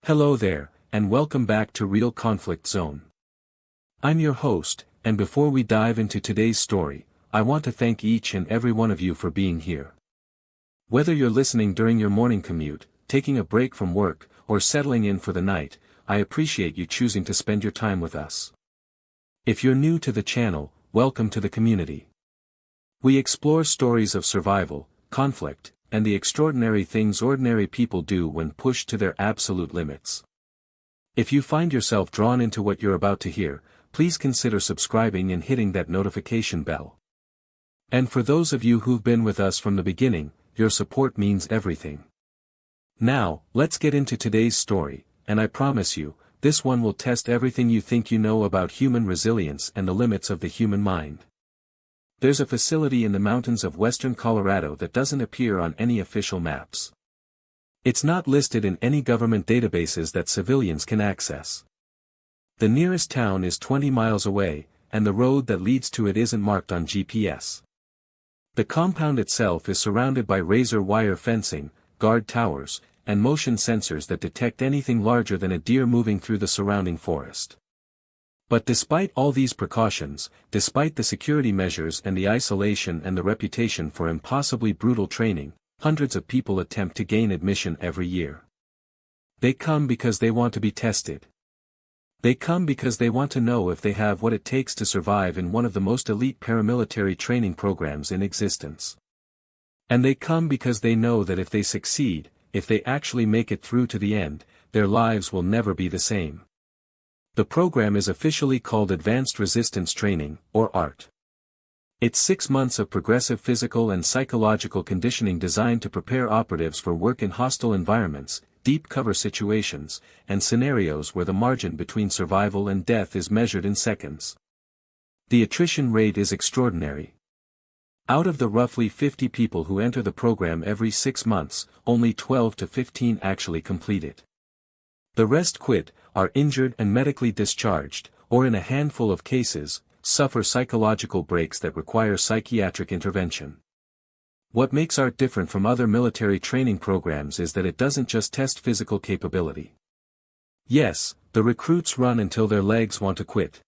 Hello there, and welcome back to Real Conflict Zone. I'm your host, and before we dive into today's story, I want to thank each and every one of you for being here. Whether you're listening during your morning commute, taking a break from work, or settling in for the night, I appreciate you choosing to spend your time with us. If you're new to the channel, welcome to the community. We explore stories of survival, conflict, and the extraordinary things ordinary people do when pushed to their absolute limits. If you find yourself drawn into what you're about to hear, please consider subscribing and hitting that notification bell. And for those of you who've been with us from the beginning, your support means everything. Now, let's get into today's story, and I promise you, this one will test everything you think you know about human resilience and the limits of the human mind. There's a facility in the mountains of western Colorado that doesn't appear on any official maps. It's not listed in any government databases that civilians can access. The nearest town is 20 miles away, and the road that leads to it isn't marked on GPS. The compound itself is surrounded by razor wire fencing, guard towers, and motion sensors that detect anything larger than a deer moving through the surrounding forest. But despite all these precautions, despite the security measures and the isolation and the reputation for impossibly brutal training, hundreds of people attempt to gain admission every year. They come because they want to be tested. They come because they want to know if they have what it takes to survive in one of the most elite paramilitary training programs in existence. And they come because they know that if they succeed, if they actually make it through to the end, their lives will never be the same. The program is officially called Advanced Resistance Training, or ART. It's 6 months of progressive physical and psychological conditioning designed to prepare operatives for work in hostile environments, deep cover situations, and scenarios where the margin between survival and death is measured in seconds. The attrition rate is extraordinary. Out of the roughly 50 people who enter the program every 6 months, only 12 to 15 actually complete it. The rest quit, are injured and medically discharged, or in a handful of cases, suffer psychological breaks that require psychiatric intervention. What makes ART different from other military training programs is that it doesn't just test physical capability. Yes, the recruits run until their legs want to quit.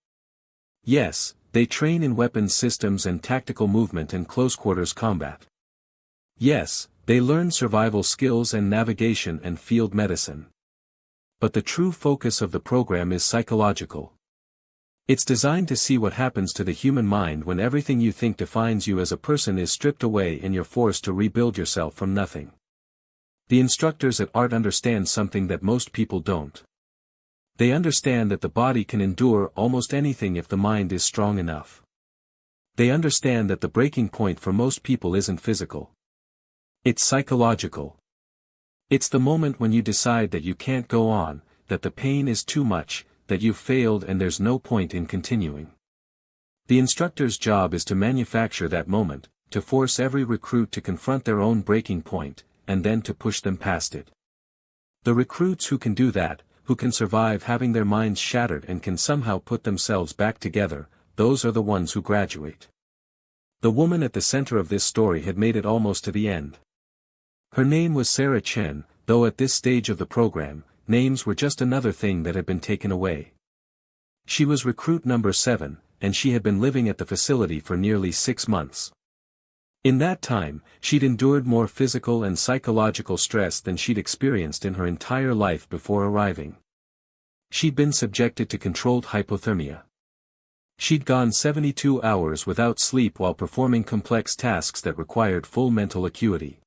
Yes, they train in weapons systems and tactical movement and close-quarters combat. Yes, they learn survival skills and navigation and field medicine. But the true focus of the program is psychological. It's designed to see what happens to the human mind when everything you think defines you as a person is stripped away and you're forced to rebuild yourself from nothing. The instructors at ART understand something that most people don't. They understand that the body can endure almost anything if the mind is strong enough. They understand that the breaking point for most people isn't physical. It's psychological. It's the moment when you decide that you can't go on, that the pain is too much, that you've failed and there's no point in continuing. The instructor's job is to manufacture that moment, to force every recruit to confront their own breaking point, and then to push them past it. The recruits who can do that, who can survive having their minds shattered and can somehow put themselves back together, those are the ones who graduate. The woman at the center of this story had made it almost to the end. Her name was Sarah Chen, though at this stage of the program, names were just another thing that had been taken away. She was recruit number 7, and she had been living at the facility for nearly 6 months. In that time, she'd endured more physical and psychological stress than she'd experienced in her entire life before arriving. She'd been subjected to controlled hypothermia. She'd gone 72 hours without sleep while performing complex tasks that required full mental acuity.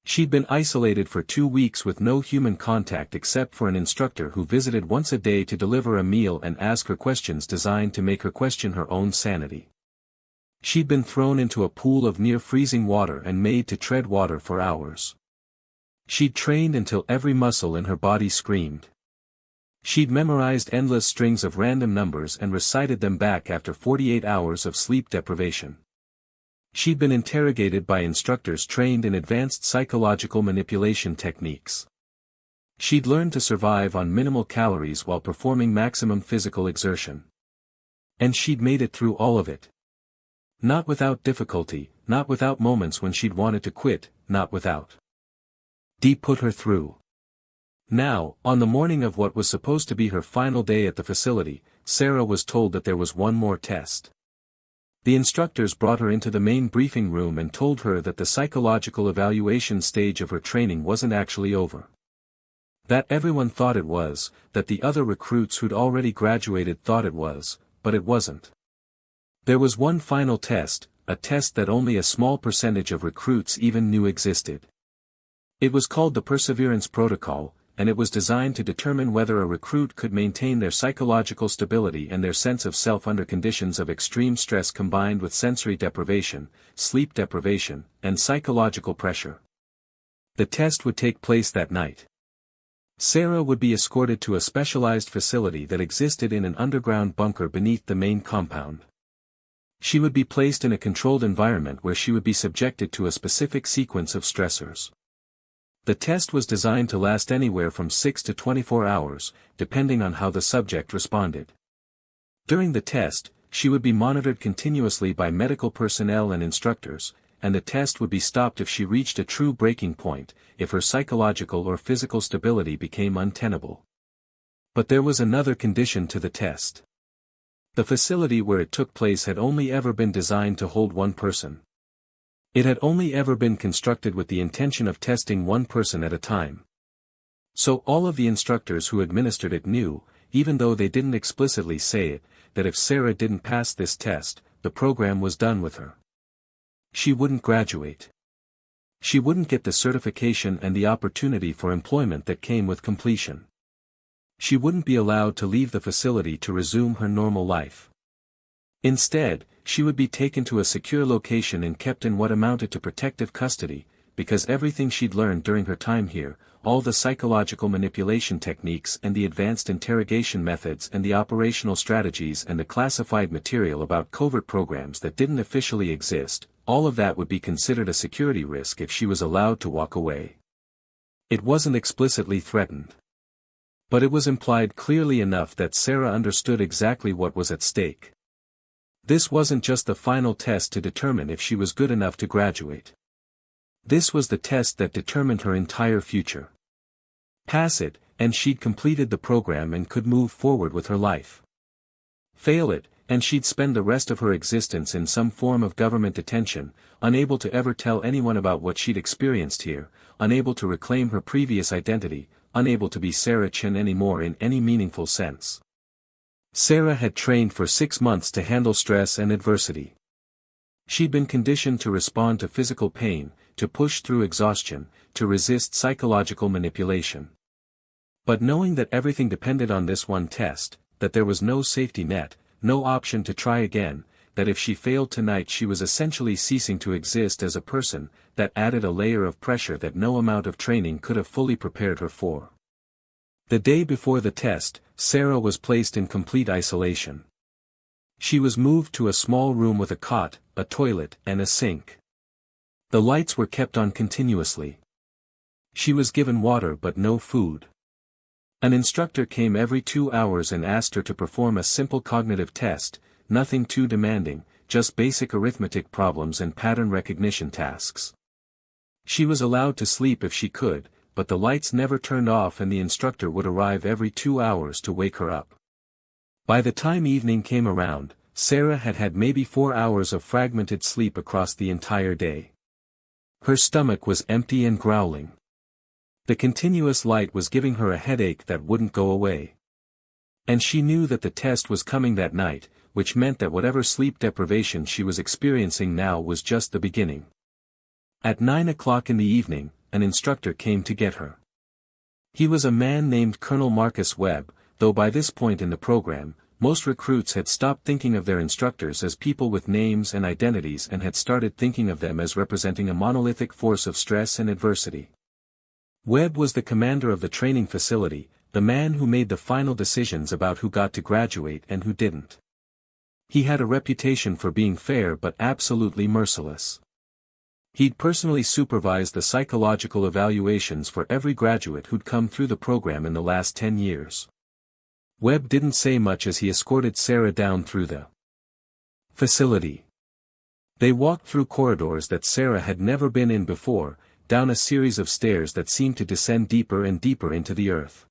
She'd been isolated for 2 weeks with no human contact except for an instructor who visited once a day to deliver a meal and ask her questions designed to make her question her own sanity. She'd been thrown into a pool of near-freezing water and made to tread water for hours. She'd trained until every muscle in her body screamed. She'd memorized endless strings of random numbers and recited them back after 48 hours of sleep deprivation. She'd been interrogated by instructors trained in advanced psychological manipulation techniques. She'd learned to survive on minimal calories while performing maximum physical exertion. And she'd made it through all of it. Not without difficulty, not without moments when she'd wanted to quit, not without. Dee put her through. Now, on the morning of what was supposed to be her final day at the facility, Sarah was told that there was one more test. The instructors brought her into the main briefing room and told her that the psychological evaluation stage of her training wasn't actually over. That everyone thought it was, that the other recruits who'd already graduated thought it was, but it wasn't. There was one final test, a test that only a small percentage of recruits even knew existed. It was called the Perseverance Protocol, and it was designed to determine whether a recruit could maintain their psychological stability and their sense of self under conditions of extreme stress combined with sensory deprivation, sleep deprivation, and psychological pressure. The test would take place that night. Sarah would be escorted to a specialized facility that existed in an underground bunker beneath the main compound. She would be placed in a controlled environment where she would be subjected to a specific sequence of stressors. The test was designed to last anywhere from 6 to 24 hours, depending on how the subject responded. During the test, she would be monitored continuously by medical personnel and instructors, and the test would be stopped if she reached a true breaking point, if her psychological or physical stability became untenable. But there was another condition to the test. The facility where it took place had only ever been designed to hold one person. It had only ever been constructed with the intention of testing one person at a time. So all of the instructors who administered it knew, even though they didn't explicitly say it, that if Sarah didn't pass this test, the program was done with her. She wouldn't graduate. She wouldn't get the certification and the opportunity for employment that came with completion. She wouldn't be allowed to leave the facility to resume her normal life. Instead, she would be taken to a secure location and kept in what amounted to protective custody, because everything she'd learned during her time here, all the psychological manipulation techniques and the advanced interrogation methods and the operational strategies and the classified material about covert programs that didn't officially exist, all of that would be considered a security risk if she was allowed to walk away. It wasn't explicitly threatened. But it was implied clearly enough that Sarah understood exactly what was at stake. This wasn't just the final test to determine if she was good enough to graduate. This was the test that determined her entire future. Pass it, and she'd completed the program and could move forward with her life. Fail it, and she'd spend the rest of her existence in some form of government detention, unable to ever tell anyone about what she'd experienced here, unable to reclaim her previous identity, unable to be Sarah Chen anymore in any meaningful sense. Sarah had trained for 6 months to handle stress and adversity. She'd been conditioned to respond to physical pain, to push through exhaustion, to resist psychological manipulation. But knowing that everything depended on this one test, that there was no safety net, no option to try again, that if she failed tonight she was essentially ceasing to exist as a person, that added a layer of pressure that no amount of training could have fully prepared her for. The day before the test, Sarah was placed in complete isolation. She was moved to a small room with a cot, a toilet, and a sink. The lights were kept on continuously. She was given water but no food. An instructor came every 2 hours and asked her to perform a simple cognitive test, nothing too demanding, just basic arithmetic problems and pattern recognition tasks. She was allowed to sleep if she could, but the lights never turned off and the instructor would arrive every 2 hours to wake her up. By the time evening came around, Sarah had had maybe 4 hours of fragmented sleep across the entire day. Her stomach was empty and growling. The continuous light was giving her a headache that wouldn't go away. And she knew that the test was coming that night, which meant that whatever sleep deprivation she was experiencing now was just the beginning. At 9 o'clock in the evening, an instructor came to get her. He was a man named Colonel Marcus Webb, though by this point in the program, most recruits had stopped thinking of their instructors as people with names and identities and had started thinking of them as representing a monolithic force of stress and adversity. Webb was the commander of the training facility, the man who made the final decisions about who got to graduate and who didn't. He had a reputation for being fair but absolutely merciless. He'd personally supervised the psychological evaluations for every graduate who'd come through the program in the last 10 years. Webb didn't say much as he escorted Sarah down through the facility. They walked through corridors that Sarah had never been in before, down a series of stairs that seemed to descend deeper and deeper into the earth.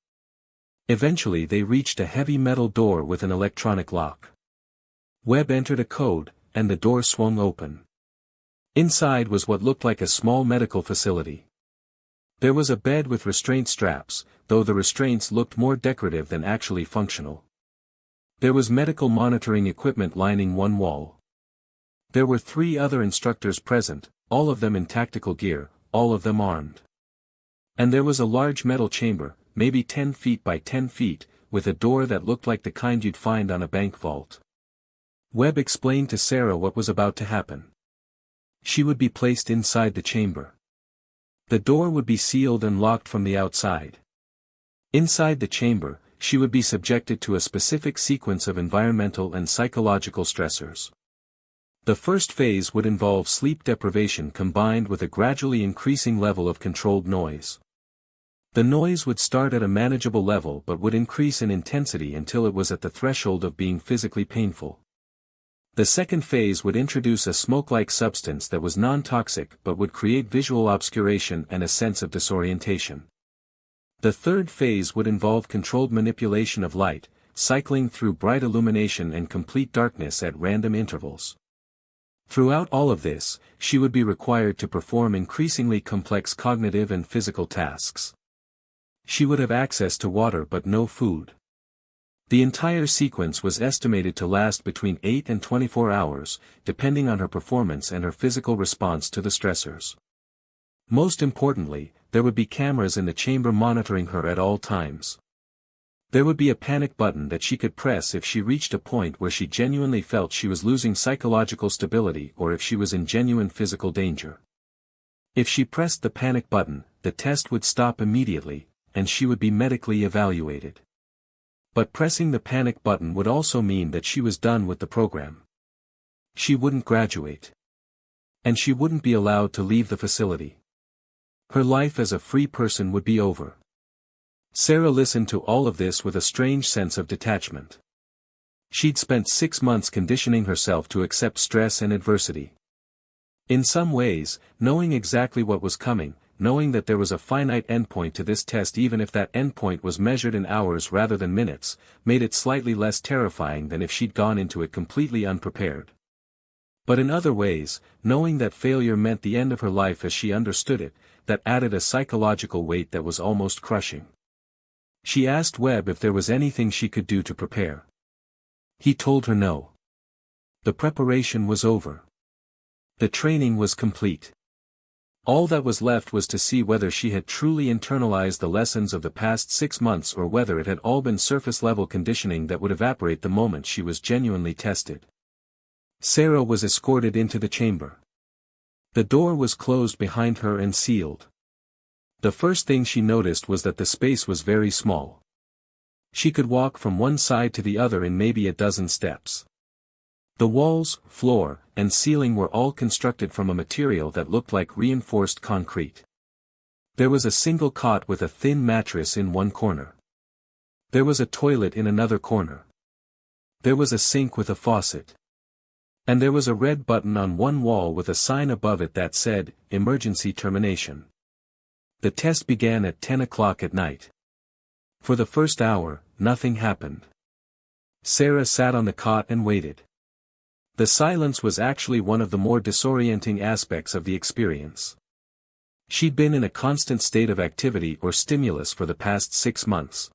Eventually they reached a heavy metal door with an electronic lock. Webb entered a code, and the door swung open. Inside was what looked like a small medical facility. There was a bed with restraint straps, though the restraints looked more decorative than actually functional. There was medical monitoring equipment lining one wall. There were 3 other instructors present, all of them in tactical gear, all of them armed. And there was a large metal chamber, maybe 10 feet by 10 feet, with a door that looked like the kind you'd find on a bank vault. Webb explained to Sarah what was about to happen. She would be placed inside the chamber. The door would be sealed and locked from the outside. Inside the chamber, she would be subjected to a specific sequence of environmental and psychological stressors. The first phase would involve sleep deprivation combined with a gradually increasing level of controlled noise. The noise would start at a manageable level but would increase in intensity until it was at the threshold of being physically painful. The second phase would introduce a smoke-like substance that was non-toxic but would create visual obscuration and a sense of disorientation. The third phase would involve controlled manipulation of light, cycling through bright illumination and complete darkness at random intervals. Throughout all of this, she would be required to perform increasingly complex cognitive and physical tasks. She would have access to water but no food. The entire sequence was estimated to last between 8 and 24 hours, depending on her performance and her physical response to the stressors. Most importantly, there would be cameras in the chamber monitoring her at all times. There would be a panic button that she could press if she reached a point where she genuinely felt she was losing psychological stability or if she was in genuine physical danger. If she pressed the panic button, the test would stop immediately, and she would be medically evaluated. But pressing the panic button would also mean that she was done with the program. She wouldn't graduate. And she wouldn't be allowed to leave the facility. Her life as a free person would be over. Sarah listened to all of this with a strange sense of detachment. She'd spent 6 months conditioning herself to accept stress and adversity. In some ways, knowing exactly what was coming, knowing that there was a finite endpoint to this test even if that endpoint was measured in hours rather than minutes, made it slightly less terrifying than if she'd gone into it completely unprepared. But in other ways, knowing that failure meant the end of her life as she understood it, that added a psychological weight that was almost crushing. She asked Webb if there was anything she could do to prepare. He told her no. The preparation was over. The training was complete. All that was left was to see whether she had truly internalized the lessons of the past 6 months or whether it had all been surface-level conditioning that would evaporate the moment she was genuinely tested. Sarah was escorted into the chamber. The door was closed behind her and sealed. The first thing she noticed was that the space was very small. She could walk from one side to the other in maybe a dozen steps. The walls, floor, and ceiling were all constructed from a material that looked like reinforced concrete. There was a single cot with a thin mattress in one corner. There was a toilet in another corner. There was a sink with a faucet. And there was a red button on one wall with a sign above it that said, "Emergency Termination." The test began at 10 o'clock at night. For the first hour, nothing happened. Sarah sat on the cot and waited. The silence was actually one of the more disorienting aspects of the experience. She'd been in a constant state of activity or stimulus for the past 6 months.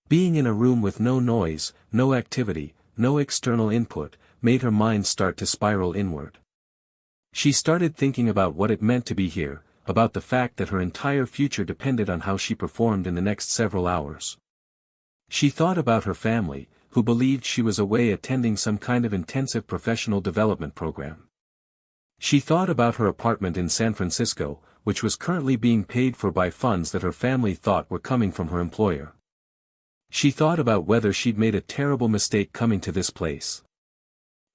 Being in a room with no noise, no activity, no external input, made her mind start to spiral inward. She started thinking about what it meant to be here, about the fact that her entire future depended on how she performed in the next several hours. She thought about her family, who believed she was away attending some kind of intensive professional development program. She thought about her apartment in San Francisco, which was currently being paid for by funds that her family thought were coming from her employer. She thought about whether she'd made a terrible mistake coming to this place.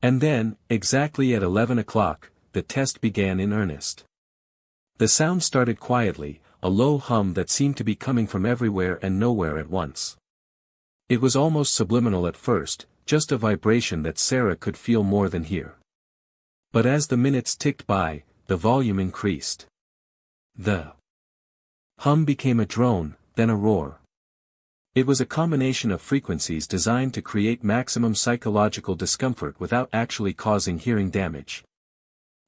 And then, exactly at 11 o'clock, the test began in earnest. The sound started quietly, a low hum that seemed to be coming from everywhere and nowhere at once. It was almost subliminal at first, just a vibration that Sarah could feel more than hear. But as the minutes ticked by, the volume increased. The hum became a drone, then a roar. It was a combination of frequencies designed to create maximum psychological discomfort without actually causing hearing damage.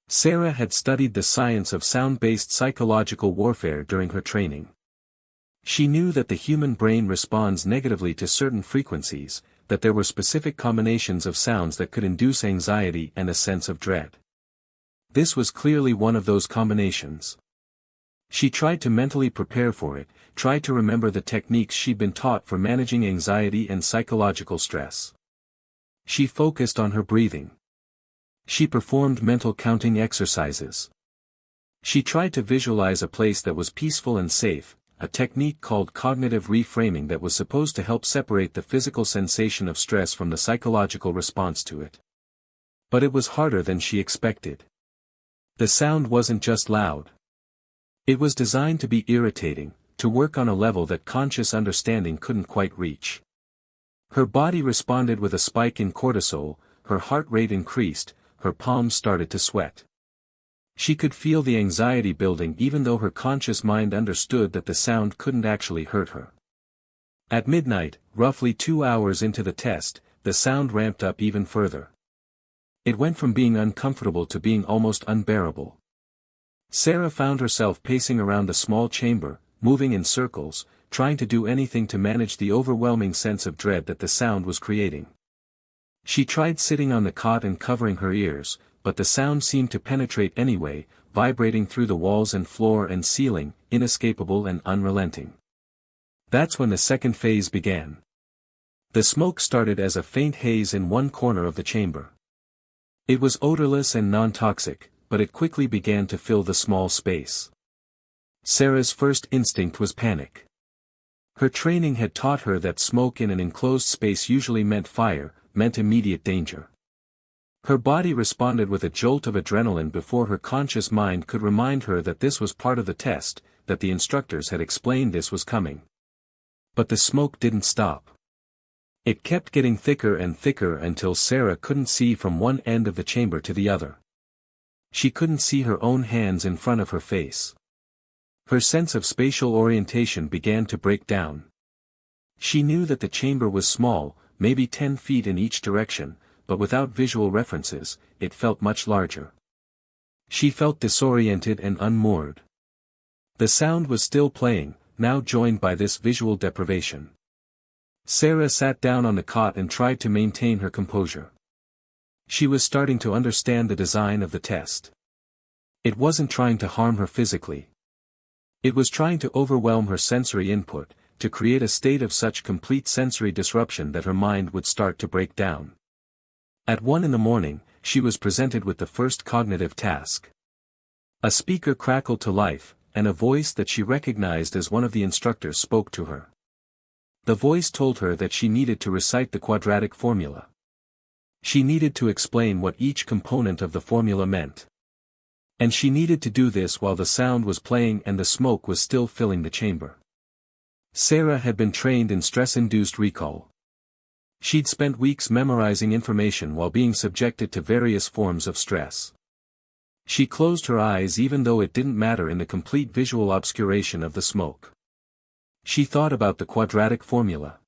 Sarah had studied the science of sound-based psychological warfare during her training. She knew that the human brain responds negatively to certain frequencies, that there were specific combinations of sounds that could induce anxiety and a sense of dread. This was clearly one of those combinations. She tried to mentally prepare for it, tried to remember the techniques she'd been taught for managing anxiety and psychological stress. She focused on her breathing. She performed mental counting exercises. She tried to visualize a place that was peaceful and safe, a technique called cognitive reframing that was supposed to help separate the physical sensation of stress from the psychological response to it. But it was harder than she expected. The sound wasn't just loud. It was designed to be irritating, to work on a level that conscious understanding couldn't quite reach. Her body responded with a spike in cortisol, her heart rate increased, her palms started to sweat. She could feel the anxiety building even though her conscious mind understood that the sound couldn't actually hurt her. At midnight, roughly 2 hours into the test, the sound ramped up even further. It went from being uncomfortable to being almost unbearable. Sarah found herself pacing around the small chamber, moving in circles, trying to do anything to manage the overwhelming sense of dread that the sound was creating. She tried sitting on the cot and covering her ears, but the sound seemed to penetrate anyway, vibrating through the walls and floor and ceiling, inescapable and unrelenting. That's when the second phase began. The smoke started as a faint haze in one corner of the chamber. It was odorless and non-toxic, but it quickly began to fill the small space. Sarah's first instinct was panic. Her training had taught her that smoke in an enclosed space usually meant fire, meant immediate danger. Her body responded with a jolt of adrenaline before her conscious mind could remind her that this was part of the test, that the instructors had explained this was coming. But the smoke didn't stop. It kept getting thicker and thicker until Sarah couldn't see from one end of the chamber to the other. She couldn't see her own hands in front of her face. Her sense of spatial orientation began to break down. She knew that the chamber was small, maybe 10 feet in each direction, but without visual references, it felt much larger. She felt disoriented and unmoored. The sound was still playing, now joined by this visual deprivation. Sarah sat down on the cot and tried to maintain her composure. She was starting to understand the design of the test. It wasn't trying to harm her physically. It was trying to overwhelm her sensory input, to create a state of such complete sensory disruption that her mind would start to break down. At 1 a.m, she was presented with the first cognitive task. A speaker crackled to life, and a voice that she recognized as one of the instructors spoke to her. The voice told her that she needed to recite the quadratic formula. She needed to explain what each component of the formula meant. And she needed to do this while the sound was playing and the smoke was still filling the chamber. Sarah had been trained in stress-induced recall. She'd spent weeks memorizing information while being subjected to various forms of stress. She closed her eyes even though it didn't matter in the complete visual obscuration of the smoke. She thought about the quadratic formula.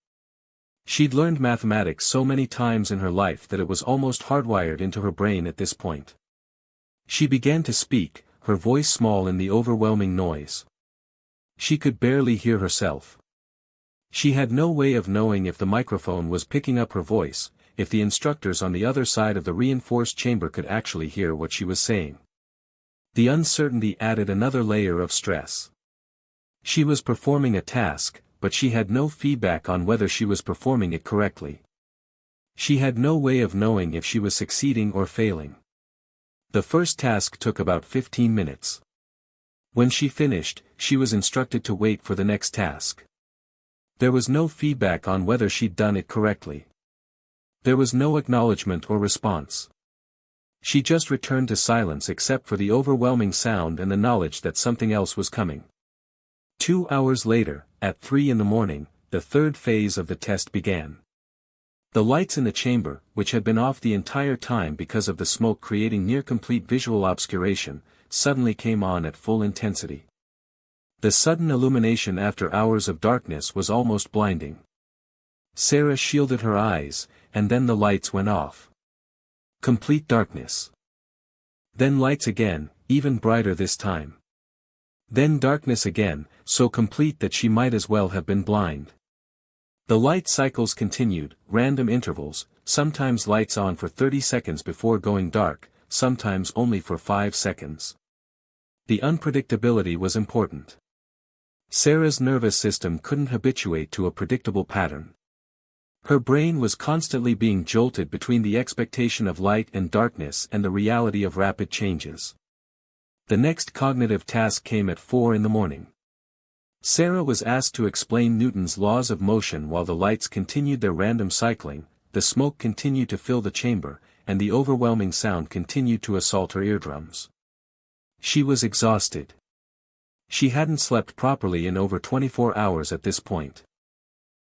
She'd learned mathematics so many times in her life that it was almost hardwired into her brain at this point. She began to speak, her voice small in the overwhelming noise. She could barely hear herself. She had no way of knowing if the microphone was picking up her voice, if the instructors on the other side of the reinforced chamber could actually hear what she was saying. The uncertainty added another layer of stress. She was performing a task, but she had no feedback on whether she was performing it correctly. She had no way of knowing if she was succeeding or failing. The first task took about 15 minutes. When she finished, she was instructed to wait for the next task. There was no feedback on whether she'd done it correctly. There was no acknowledgement or response. She just returned to silence except for the overwhelming sound and the knowledge that something else was coming. 2 hours later, at 3 a.m, the third phase of the test began. The lights in the chamber, which had been off the entire time because of the smoke creating near-complete visual obscuration, suddenly came on at full intensity. The sudden illumination after hours of darkness was almost blinding. Sarah shielded her eyes, and then the lights went off. Complete darkness. Then lights again, even brighter this time. Then darkness again, so complete that she might as well have been blind. The light cycles continued, random intervals, sometimes lights on for 30 seconds before going dark, sometimes only for 5 seconds. The unpredictability was important. Sarah's nervous system couldn't habituate to a predictable pattern. Her brain was constantly being jolted between the expectation of light and darkness and the reality of rapid changes. The next cognitive task came at 4 in the morning. Sarah was asked to explain Newton's laws of motion while the lights continued their random cycling, the smoke continued to fill the chamber, and the overwhelming sound continued to assault her eardrums. She was exhausted. She hadn't slept properly in over 24 hours at this point.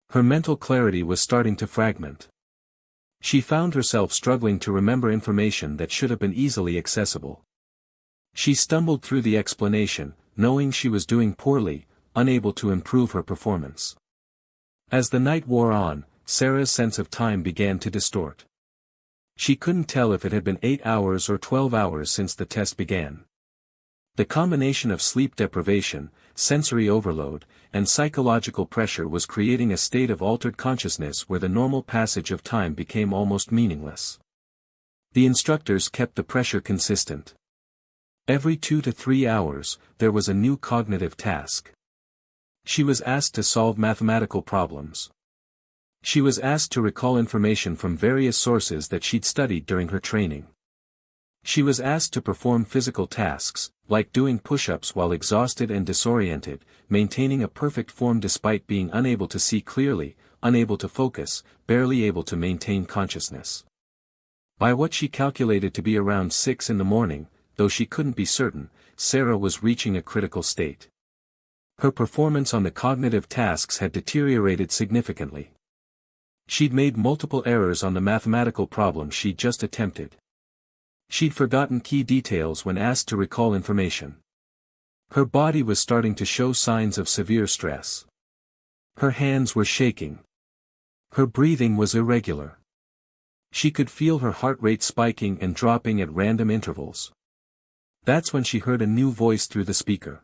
Her mental clarity was starting to fragment. She found herself struggling to remember information that should have been easily accessible. She stumbled through the explanation, knowing she was doing poorly, unable to improve her performance. As the night wore on, Sarah's sense of time began to distort. She couldn't tell if it had been 8 hours or 12 hours since the test began. The combination of sleep deprivation, sensory overload, and psychological pressure was creating a state of altered consciousness where the normal passage of time became almost meaningless. The instructors kept the pressure consistent. Every 2 to 3 hours, there was a new cognitive task. She was asked to solve mathematical problems. She was asked to recall information from various sources that she'd studied during her training. She was asked to perform physical tasks, like doing push-ups while exhausted and disoriented, maintaining a perfect form despite being unable to see clearly, unable to focus, barely able to maintain consciousness. By what she calculated to be around 6 in the morning, though she couldn't be certain, Sarah was reaching a critical state. Her performance on the cognitive tasks had deteriorated significantly. She'd made multiple errors on the mathematical problem she'd just attempted. She'd forgotten key details when asked to recall information. Her body was starting to show signs of severe stress. Her hands were shaking. Her breathing was irregular. She could feel her heart rate spiking and dropping at random intervals. That's when she heard a new voice through the speaker.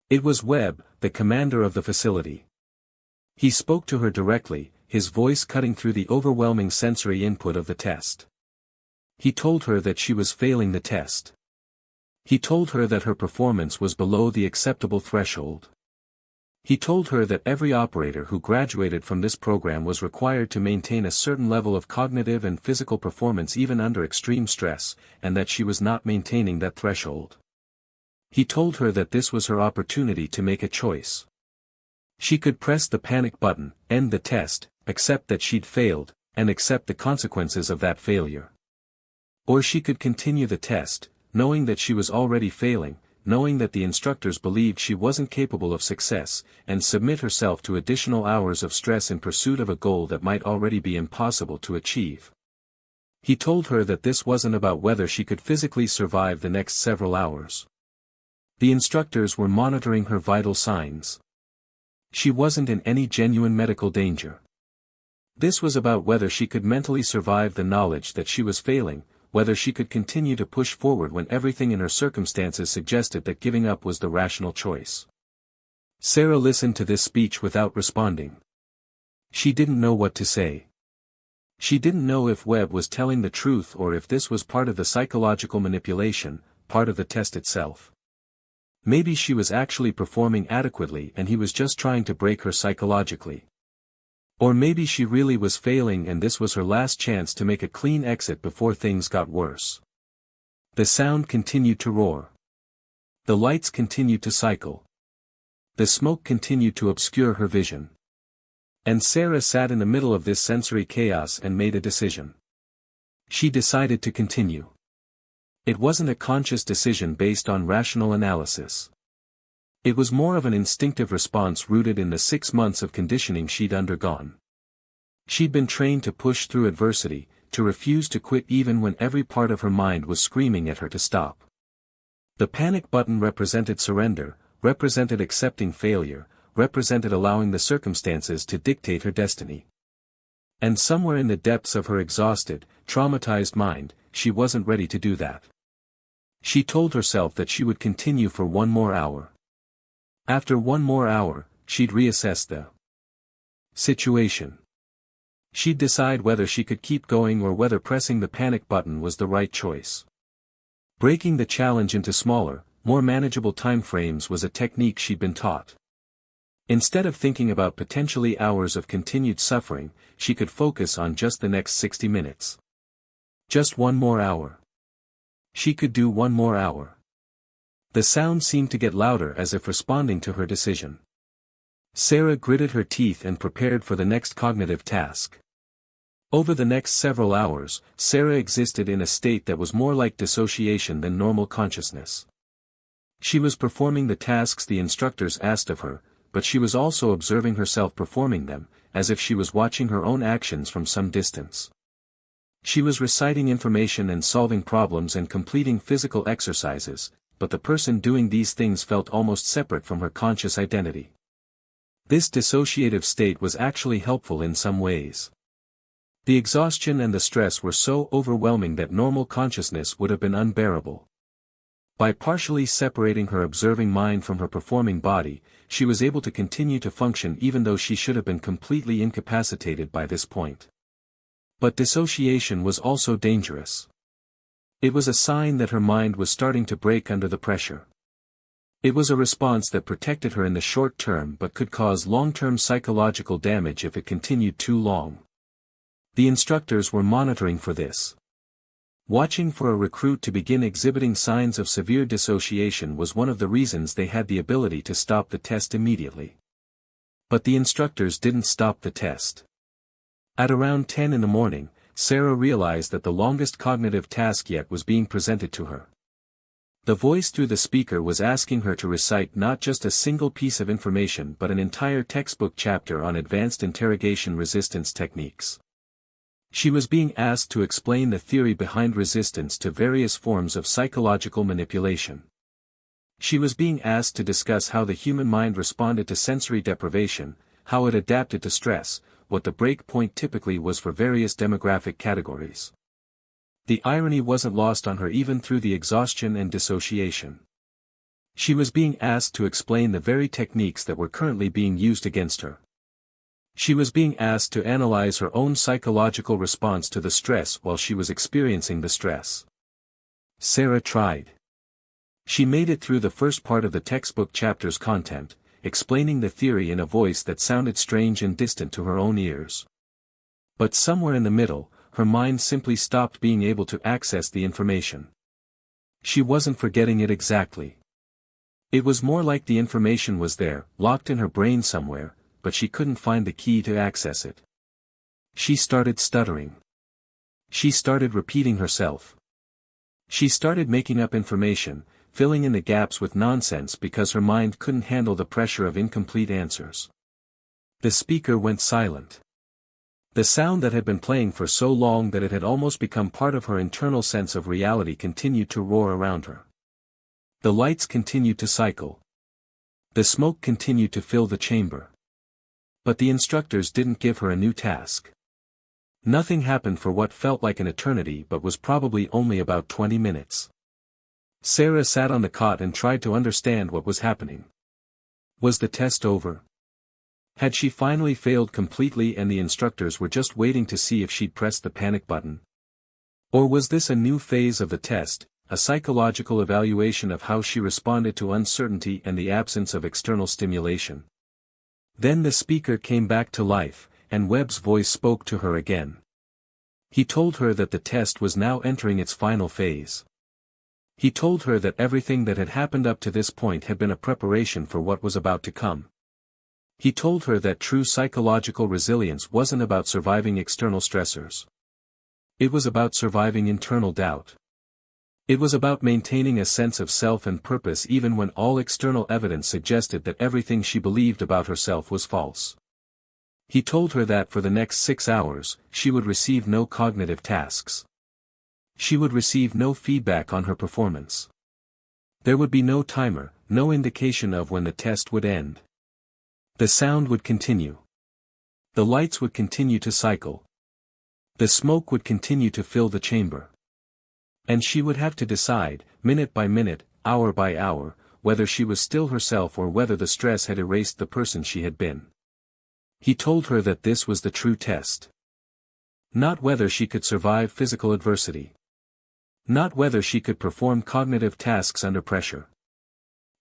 It was Webb, the commander of the facility. He spoke to her directly, his voice cutting through the overwhelming sensory input of the test. He told her that she was failing the test. He told her that her performance was below the acceptable threshold. He told her that every operator who graduated from this program was required to maintain a certain level of cognitive and physical performance even under extreme stress, and that she was not maintaining that threshold. He told her that this was her opportunity to make a choice. She could press the panic button, end the test, accept that she'd failed, and accept the consequences of that failure. Or she could continue the test, knowing that she was already failing, knowing that the instructors believed she wasn't capable of success, and submit herself to additional hours of stress in pursuit of a goal that might already be impossible to achieve. He told her that this wasn't about whether she could physically survive the next several hours. The instructors were monitoring her vital signs. She wasn't in any genuine medical danger. This was about whether she could mentally survive the knowledge that she was failing, whether she could continue to push forward when everything in her circumstances suggested that giving up was the rational choice. Sarah listened to this speech without responding. She didn't know what to say. She didn't know if Webb was telling the truth or if this was part of the psychological manipulation, part of the test itself. Maybe she was actually performing adequately and he was just trying to break her psychologically. Or maybe she really was failing and this was her last chance to make a clean exit before things got worse. The sound continued to roar. The lights continued to cycle. The smoke continued to obscure her vision. And Sarah sat in the middle of this sensory chaos and made a decision. She decided to continue. It wasn't a conscious decision based on rational analysis. It was more of an instinctive response rooted in the 6 months of conditioning she'd undergone. She'd been trained to push through adversity, to refuse to quit even when every part of her mind was screaming at her to stop. The panic button represented surrender, represented accepting failure, represented allowing the circumstances to dictate her destiny. And somewhere in the depths of her exhausted, traumatized mind, she wasn't ready to do that. She told herself that she would continue for one more hour. After one more hour, she'd reassess the situation. She'd decide whether she could keep going or whether pressing the panic button was the right choice. Breaking the challenge into smaller, more manageable time frames was a technique she'd been taught. Instead of thinking about potentially hours of continued suffering, she could focus on just the next 60 minutes. Just one more hour. She could do one more hour. The sound seemed to get louder as if responding to her decision. Sarah gritted her teeth and prepared for the next cognitive task. Over the next several hours, Sarah existed in a state that was more like dissociation than normal consciousness. She was performing the tasks the instructors asked of her, but she was also observing herself performing them, as if she was watching her own actions from some distance. She was reciting information and solving problems and completing physical exercises, but the person doing these things felt almost separate from her conscious identity. This dissociative state was actually helpful in some ways. The exhaustion and the stress were so overwhelming that normal consciousness would have been unbearable. By partially separating her observing mind from her performing body, she was able to continue to function even though she should have been completely incapacitated by this point. But dissociation was also dangerous. It was a sign that her mind was starting to break under the pressure. It was a response that protected her in the short term but could cause long-term psychological damage if it continued too long. The instructors were monitoring for this. Watching for a recruit to begin exhibiting signs of severe dissociation was one of the reasons they had the ability to stop the test immediately. But the instructors didn't stop the test. At around 10 in the morning, Sarah realized that the longest cognitive task yet was being presented to her. The voice through the speaker was asking her to recite not just a single piece of information but an entire textbook chapter on advanced interrogation resistance techniques. She was being asked to explain the theory behind resistance to various forms of psychological manipulation. She was being asked to discuss how the human mind responded to sensory deprivation, how it adapted to stress, what the break point typically was for various demographic categories. The irony wasn't lost on her even through the exhaustion and dissociation. She was being asked to explain the very techniques that were currently being used against her. She was being asked to analyze her own psychological response to the stress while she was experiencing the stress. Sarah tried. She made it through the first part of the textbook chapter's content, explaining the theory in a voice that sounded strange and distant to her own ears. But somewhere in the middle, her mind simply stopped being able to access the information. She wasn't forgetting it exactly. It was more like the information was there, locked in her brain somewhere, but she couldn't find the key to access it. She started stuttering. She started repeating herself. She started making up information, filling in the gaps with nonsense because her mind couldn't handle the pressure of incomplete answers. The speaker went silent. The sound that had been playing for so long that it had almost become part of her internal sense of reality continued to roar around her. The lights continued to cycle. The smoke continued to fill the chamber. But the instructors didn't give her a new task. Nothing happened for what felt like an eternity but was probably only about 20 minutes. Sarah sat on the cot and tried to understand what was happening. Was the test over? Had she finally failed completely and the instructors were just waiting to see if she'd pressed the panic button? Or was this a new phase of the test, a psychological evaluation of how she responded to uncertainty and the absence of external stimulation? Then the speaker came back to life, and Webb's voice spoke to her again. He told her that the test was now entering its final phase. He told her that everything that had happened up to this point had been a preparation for what was about to come. He told her that true psychological resilience wasn't about surviving external stressors. It was about surviving internal doubt. It was about maintaining a sense of self and purpose even when all external evidence suggested that everything she believed about herself was false. He told her that for the next 6 hours, she would receive no cognitive tasks. She would receive no feedback on her performance. There would be no timer, no indication of when the test would end. The sound would continue. The lights would continue to cycle. The smoke would continue to fill the chamber. And she would have to decide, minute by minute, hour by hour, whether she was still herself or whether the stress had erased the person she had been. He told her that this was the true test. Not whether she could survive physical adversity. Not whether she could perform cognitive tasks under pressure.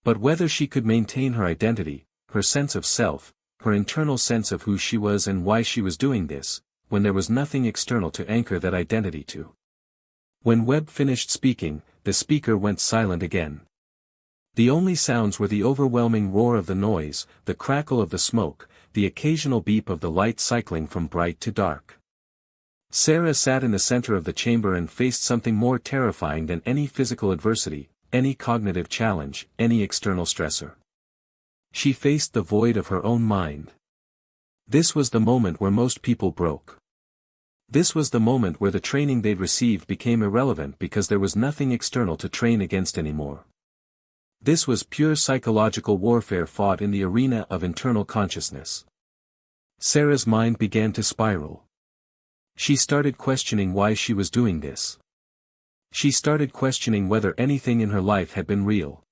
But whether she could maintain her identity, her sense of self, her internal sense of who she was and why she was doing this, when there was nothing external to anchor that identity to. When Webb finished speaking, the speaker went silent again. The only sounds were the overwhelming roar of the noise, the crackle of the smoke, the occasional beep of the light cycling from bright to dark. Sarah sat in the center of the chamber and faced something more terrifying than any physical adversity, any cognitive challenge, any external stressor. She faced the void of her own mind. This was the moment where most people broke. This was the moment where the training they'd received became irrelevant because there was nothing external to train against anymore. This was pure psychological warfare fought in the arena of internal consciousness. Sarah's mind began to spiral. She started questioning why she was doing this. She started questioning whether anything in her life had been real.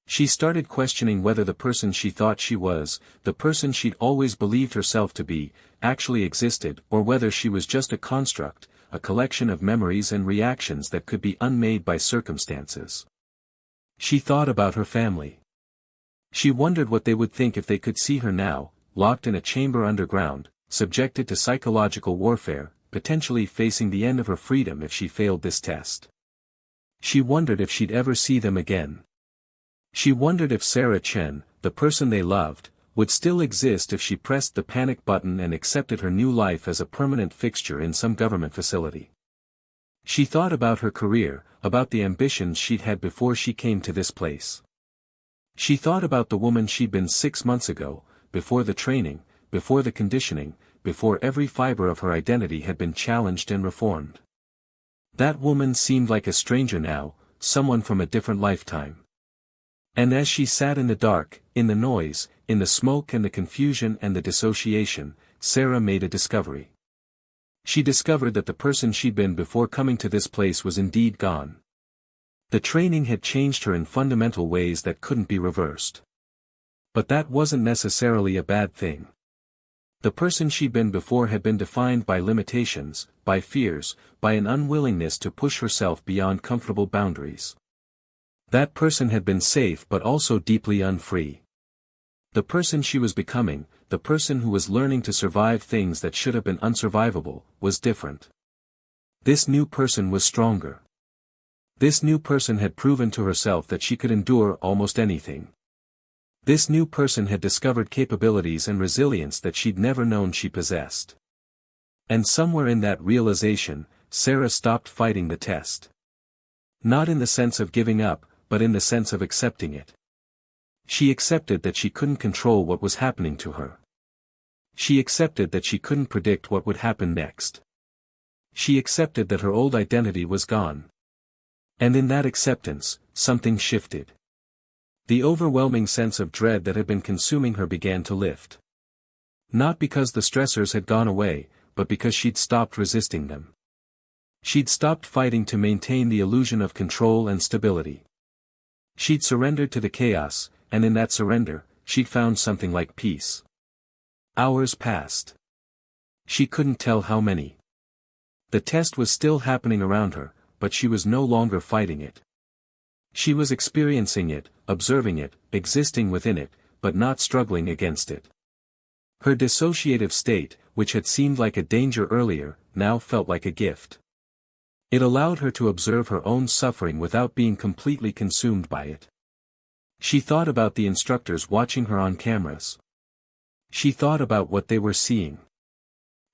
She started questioning whether the person she thought she was, the person she'd always believed herself to be, actually existed, or whether she was just a construct, a collection of memories and reactions that could be unmade by circumstances. She thought about her family. She wondered what they would think if they could see her now, locked in a chamber underground, subjected to psychological warfare, potentially facing the end of her freedom if she failed this test. She wondered if she'd ever see them again. She wondered if Sarah Chen, the person they loved, would still exist if she pressed the panic button and accepted her new life as a permanent fixture in some government facility. She thought about her career, about the ambitions she'd had before she came to this place. She thought about the woman she'd been 6 months ago, before the training, before the conditioning, before every fiber of her identity had been challenged and reformed. That woman seemed like a stranger now, someone from a different lifetime. And as she sat in the dark, in the noise, in the smoke and the confusion and the dissociation, Sarah made a discovery. She discovered that the person she'd been before coming to this place was indeed gone. The training had changed her in fundamental ways that couldn't be reversed. But that wasn't necessarily a bad thing. The person she'd been before had been defined by limitations, by fears, by an unwillingness to push herself beyond comfortable boundaries. That person had been safe but also deeply unfree. The person she was becoming, the person who was learning to survive things that should have been unsurvivable, was different. This new person was stronger. This new person had proven to herself that she could endure almost anything. This new person had discovered capabilities and resilience that she'd never known she possessed. And somewhere in that realization, Sarah stopped fighting the test. Not in the sense of giving up, but in the sense of accepting it. She accepted that she couldn't control what was happening to her. She accepted that she couldn't predict what would happen next. She accepted that her old identity was gone. And in that acceptance, something shifted. The overwhelming sense of dread that had been consuming her began to lift. Not because the stressors had gone away, but because she'd stopped resisting them. She'd stopped fighting to maintain the illusion of control and stability. She'd surrendered to the chaos, and in that surrender, she'd found something like peace. Hours passed. She couldn't tell how many. The test was still happening around her, but she was no longer fighting it. She was experiencing it, observing it, existing within it, but not struggling against it. Her dissociative state, which had seemed like a danger earlier, now felt like a gift. It allowed her to observe her own suffering without being completely consumed by it. She thought about the instructors watching her on cameras. She thought about what they were seeing.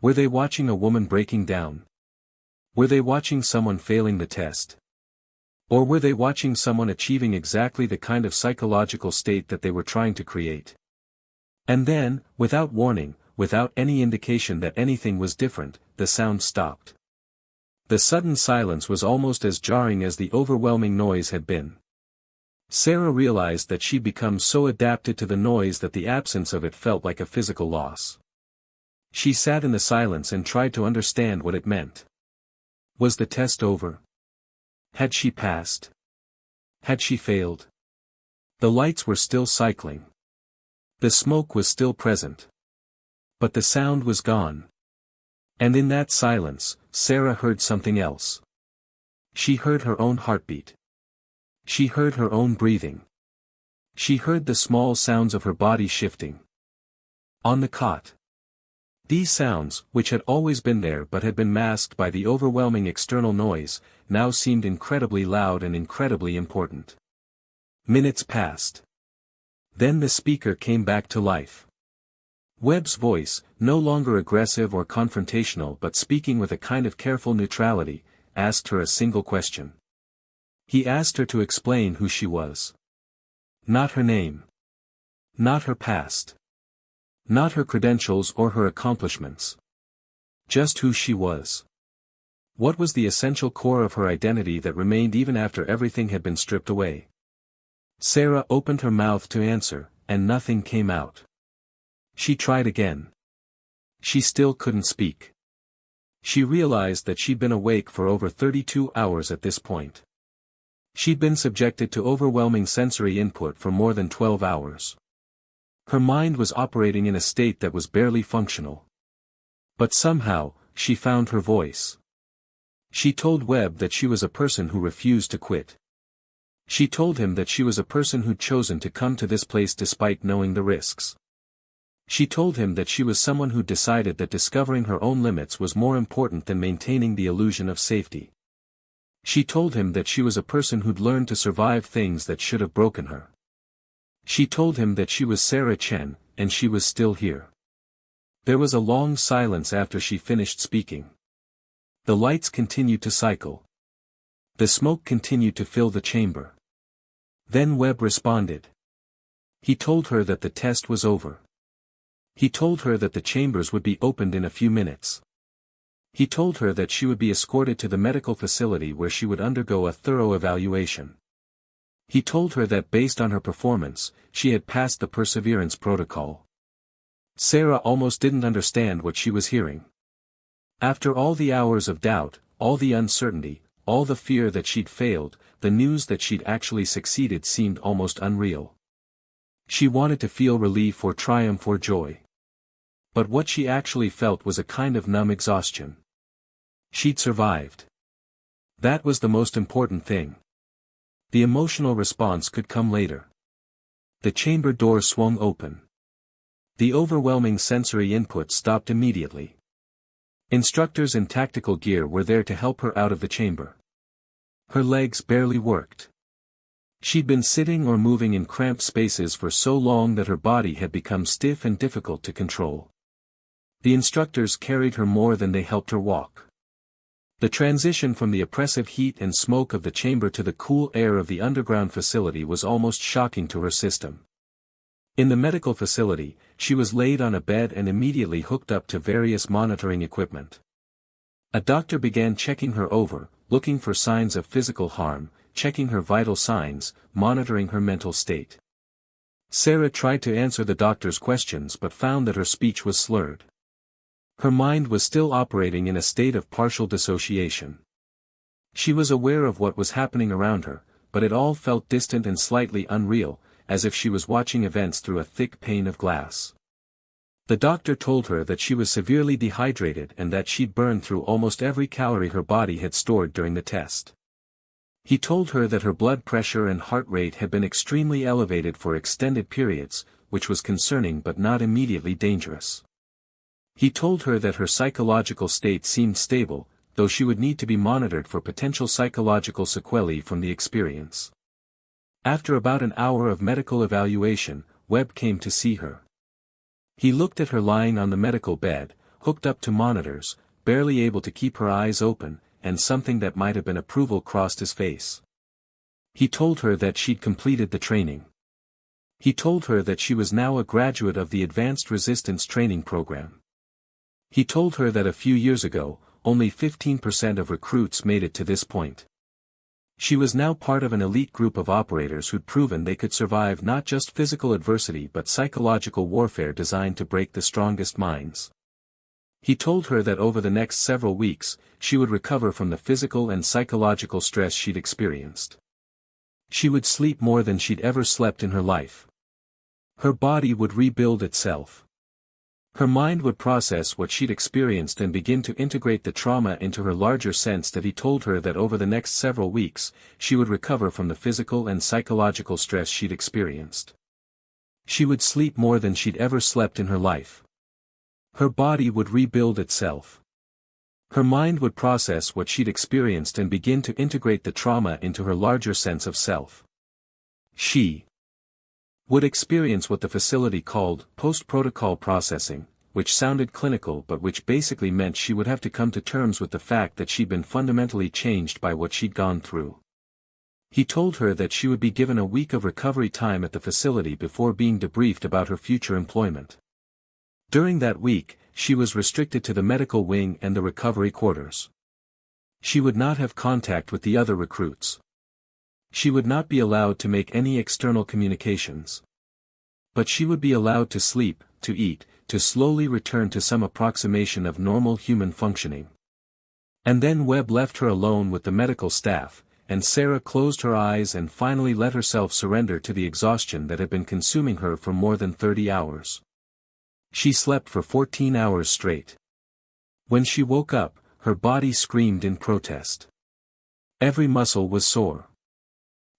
Were they watching a woman breaking down? Were they watching someone failing the test? Or were they watching someone achieving exactly the kind of psychological state that they were trying to create? And then, without warning, without any indication that anything was different, the sound stopped. The sudden silence was almost as jarring as the overwhelming noise had been. Sarah realized that she'd become so adapted to the noise that the absence of it felt like a physical loss. She sat in the silence and tried to understand what it meant. Was the test over? Had she passed? Had she failed? The lights were still cycling. The smoke was still present. But the sound was gone. And in that silence, Sarah heard something else. She heard her own heartbeat. She heard her own breathing. She heard the small sounds of her body shifting. On the cot. These sounds, which had always been there but had been masked by the overwhelming external noise, now seemed incredibly loud and incredibly important. Minutes passed. Then the speaker came back to life. Webb's voice, no longer aggressive or confrontational but speaking with a kind of careful neutrality, asked her a single question. He asked her to explain who she was. Not her name. Not her past. Not her credentials or her accomplishments. Just who she was. What was the essential core of her identity that remained even after everything had been stripped away? Sarah opened her mouth to answer, and nothing came out. She tried again. She still couldn't speak. She realized that she'd been awake for over 32 hours at this point. She'd been subjected to overwhelming sensory input for more than 12 hours. Her mind was operating in a state that was barely functional. But somehow, she found her voice. She told Webb that she was a person who refused to quit. She told him that she was a person who'd chosen to come to this place despite knowing the risks. She told him that she was someone who decided that discovering her own limits was more important than maintaining the illusion of safety. She told him that she was a person who'd learned to survive things that should have broken her. She told him that she was Sarah Chen, and she was still here. There was a long silence after she finished speaking. The lights continued to cycle. The smoke continued to fill the chamber. Then Webb responded. He told her that the test was over. He told her that the chambers would be opened in a few minutes. He told her that she would be escorted to the medical facility where she would undergo a thorough evaluation. He told her that based on her performance, she had passed the perseverance protocol. Sarah almost didn't understand what she was hearing. After all the hours of doubt, all the uncertainty, all the fear that she'd failed, the news that she'd actually succeeded seemed almost unreal. She wanted to feel relief or triumph or joy. But what she actually felt was a kind of numb exhaustion. She'd survived. That was the most important thing. The emotional response could come later. The chamber door swung open. The overwhelming sensory input stopped immediately. Instructors in tactical gear were there to help her out of the chamber. Her legs barely worked. She'd been sitting or moving in cramped spaces for so long that her body had become stiff and difficult to control. The instructors carried her more than they helped her walk. The transition from the oppressive heat and smoke of the chamber to the cool air of the underground facility was almost shocking to her system. In the medical facility, she was laid on a bed and immediately hooked up to various monitoring equipment. A doctor began checking her over, looking for signs of physical harm, checking her vital signs, monitoring her mental state. Sarah tried to answer the doctor's questions but found that her speech was slurred. Her mind was still operating in a state of partial dissociation. She was aware of what was happening around her, but it all felt distant and slightly unreal, as if she was watching events through a thick pane of glass. The doctor told her that she was severely dehydrated and that she'd burned through almost every calorie her body had stored during the test. He told her that her blood pressure and heart rate had been extremely elevated for extended periods, which was concerning but not immediately dangerous. He told her that her psychological state seemed stable, though she would need to be monitored for potential psychological sequelae from the experience. After about an hour of medical evaluation, Webb came to see her. He looked at her lying on the medical bed, hooked up to monitors, barely able to keep her eyes open, and something that might have been approval crossed his face. He told her that she'd completed the training. He told her that she was now a graduate of the Advanced Resistance Training Program. He told her that a few years ago, only 15% of recruits made it to this point. She was now part of an elite group of operators who'd proven they could survive not just physical adversity but psychological warfare designed to break the strongest minds. He told her that over the next several weeks, she would recover from the physical and psychological stress she'd experienced. She would sleep more than she'd ever slept in her life. Her body would rebuild itself. Her mind would process what she'd experienced and begin to integrate the trauma into her larger sense. That he told her that over the next several weeks, she would recover from the physical and psychological stress she'd experienced. She would sleep more than she'd ever slept in her life. Her body would rebuild itself. Her mind would process what she'd experienced and begin to integrate the trauma into her larger sense of self. She would experience what the facility called post-protocol processing, which sounded clinical but which basically meant she would have to come to terms with the fact that she'd been fundamentally changed by what she'd gone through. He told her that she would be given a week of recovery time at the facility before being debriefed about her future employment. During that week, she was restricted to the medical wing and the recovery quarters. She would not have contact with the other recruits. She would not be allowed to make any external communications. But she would be allowed to sleep, to eat, to slowly return to some approximation of normal human functioning. And then Webb left her alone with the medical staff, and Sarah closed her eyes and finally let herself surrender to the exhaustion that had been consuming her for more than 30 hours. She slept for 14 hours straight. When she woke up, her body screamed in protest. Every muscle was sore.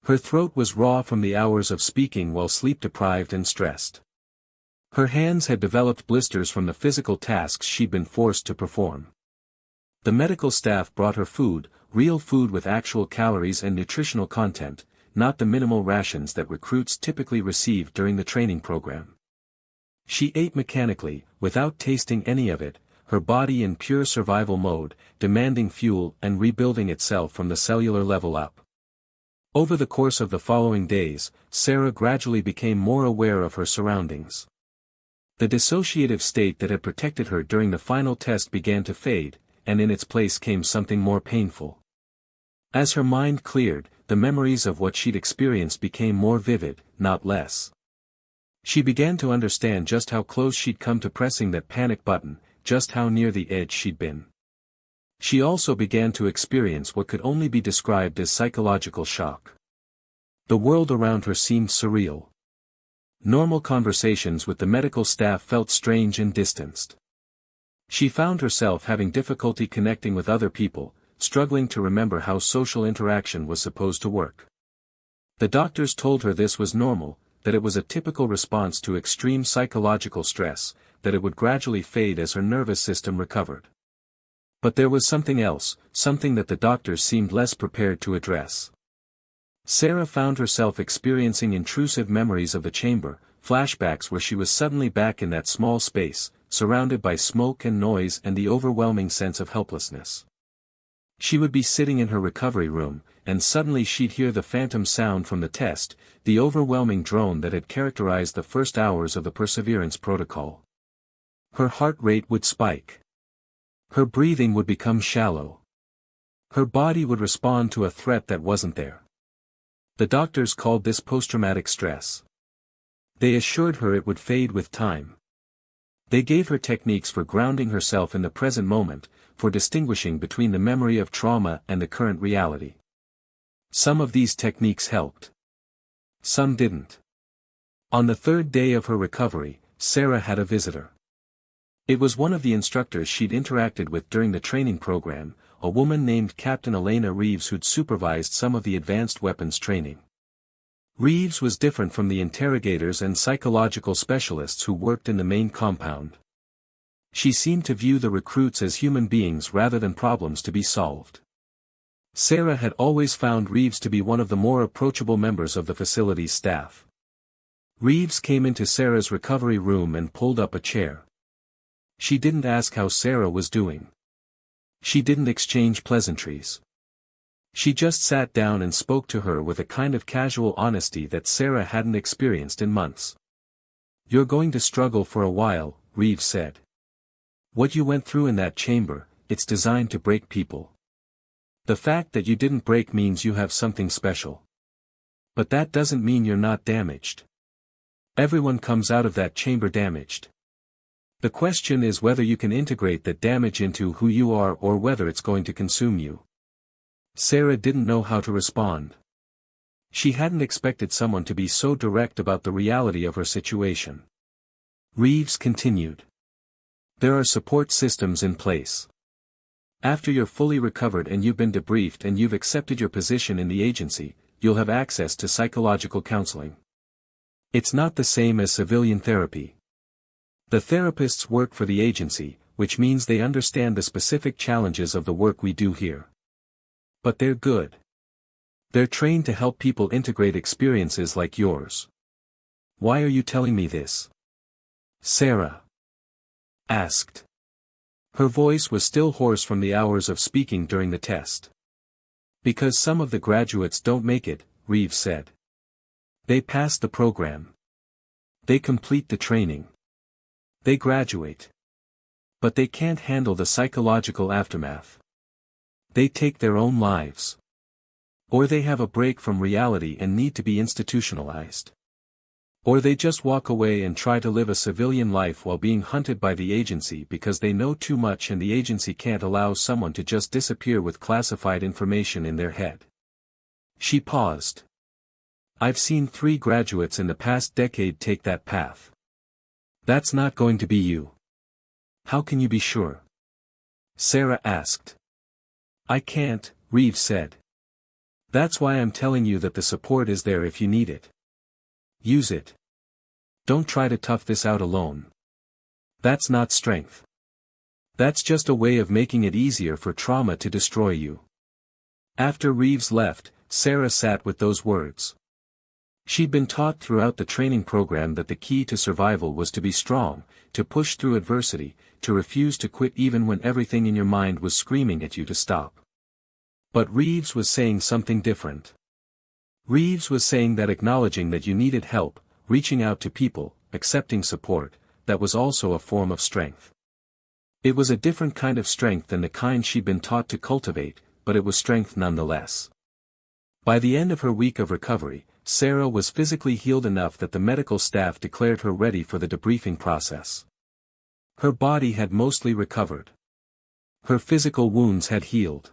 Her throat was raw from the hours of speaking while sleep-deprived and stressed. Her hands had developed blisters from the physical tasks she'd been forced to perform. The medical staff brought her food, real food with actual calories and nutritional content, not the minimal rations that recruits typically receive during the training program. She ate mechanically, without tasting any of it, her body in pure survival mode, demanding fuel and rebuilding itself from the cellular level up. Over the course of the following days, Sarah gradually became more aware of her surroundings. The dissociative state that had protected her during the final test began to fade, and in its place came something more painful. As her mind cleared, the memories of what she'd experienced became more vivid, not less. She began to understand just how close she'd come to pressing that panic button, just how near the edge she'd been. She also began to experience what could only be described as psychological shock. The world around her seemed surreal. Normal conversations with the medical staff felt strange and distanced. She found herself having difficulty connecting with other people, struggling to remember how social interaction was supposed to work. The doctors told her this was normal, that it was a typical response to extreme psychological stress, that it would gradually fade as her nervous system recovered. But there was something else, something that the doctors seemed less prepared to address. Sarah found herself experiencing intrusive memories of the chamber, flashbacks where she was suddenly back in that small space, surrounded by smoke and noise and the overwhelming sense of helplessness. She would be sitting in her recovery room, and suddenly she'd hear the phantom sound from the test, the overwhelming drone that had characterized the first hours of the Perseverance protocol. Her heart rate would spike. Her breathing would become shallow. Her body would respond to a threat that wasn't there. The doctors called this post-traumatic stress. They assured her it would fade with time. They gave her techniques for grounding herself in the present moment, for distinguishing between the memory of trauma and the current reality. Some of these techniques helped. Some didn't. On the third day of her recovery, Sarah had a visitor. It was one of the instructors she'd interacted with during the training program, a woman named Captain Elena Reeves who'd supervised some of the advanced weapons training. Reeves was different from the interrogators and psychological specialists who worked in the main compound. She seemed to view the recruits as human beings rather than problems to be solved. Sarah had always found Reeves to be one of the more approachable members of the facility's staff. Reeves came into Sarah's recovery room and pulled up a chair. She didn't ask how Sarah was doing. She didn't exchange pleasantries. She just sat down and spoke to her with a kind of casual honesty that Sarah hadn't experienced in months. "You're going to struggle for a while," Reeves said. "What you went through in that chamber, it's designed to break people. The fact that you didn't break means you have something special. But that doesn't mean you're not damaged. Everyone comes out of that chamber damaged. The question is whether you can integrate that damage into who you are or whether it's going to consume you. Sarah didn't know how to respond. She hadn't expected someone to be so direct about the reality of her situation. Reeves continued. There are support systems in place. After you're fully recovered and you've been debriefed and you've accepted your position in the agency, you'll have access to psychological counseling. It's not the same as civilian therapy. The therapists work for the agency, which means they understand the specific challenges of the work we do here. But they're good. They're trained to help people integrate experiences like yours. Why are you telling me this? Sarah asked. Her voice was still hoarse from the hours of speaking during the test. Because some of the graduates don't make it, Reeves said. They pass the program. They complete the training. They graduate. But they can't handle the psychological aftermath. They take their own lives. Or they have a break from reality and need to be institutionalized. Or they just walk away and try to live a civilian life while being hunted by the agency because they know too much and the agency can't allow someone to just disappear with classified information in their head. She paused. I've seen 3 graduates in the past decade take that path. That's not going to be you. How can you be sure? Sarah asked. I can't, Reeves said. That's why I'm telling you that the support is there if you need it. Use it. Don't try to tough this out alone. That's not strength. That's just a way of making it easier for trauma to destroy you. After Reeves left, Sarah sat with those words. She'd been taught throughout the training program that the key to survival was to be strong, to push through adversity, to refuse to quit even when everything in your mind was screaming at you to stop. But Reeves was saying something different. Reeves was saying that acknowledging that you needed help, reaching out to people, accepting support, that was also a form of strength. It was a different kind of strength than the kind she'd been taught to cultivate, but it was strength nonetheless. By the end of her week of recovery, Sarah was physically healed enough that the medical staff declared her ready for the debriefing process. Her body had mostly recovered. Her physical wounds had healed.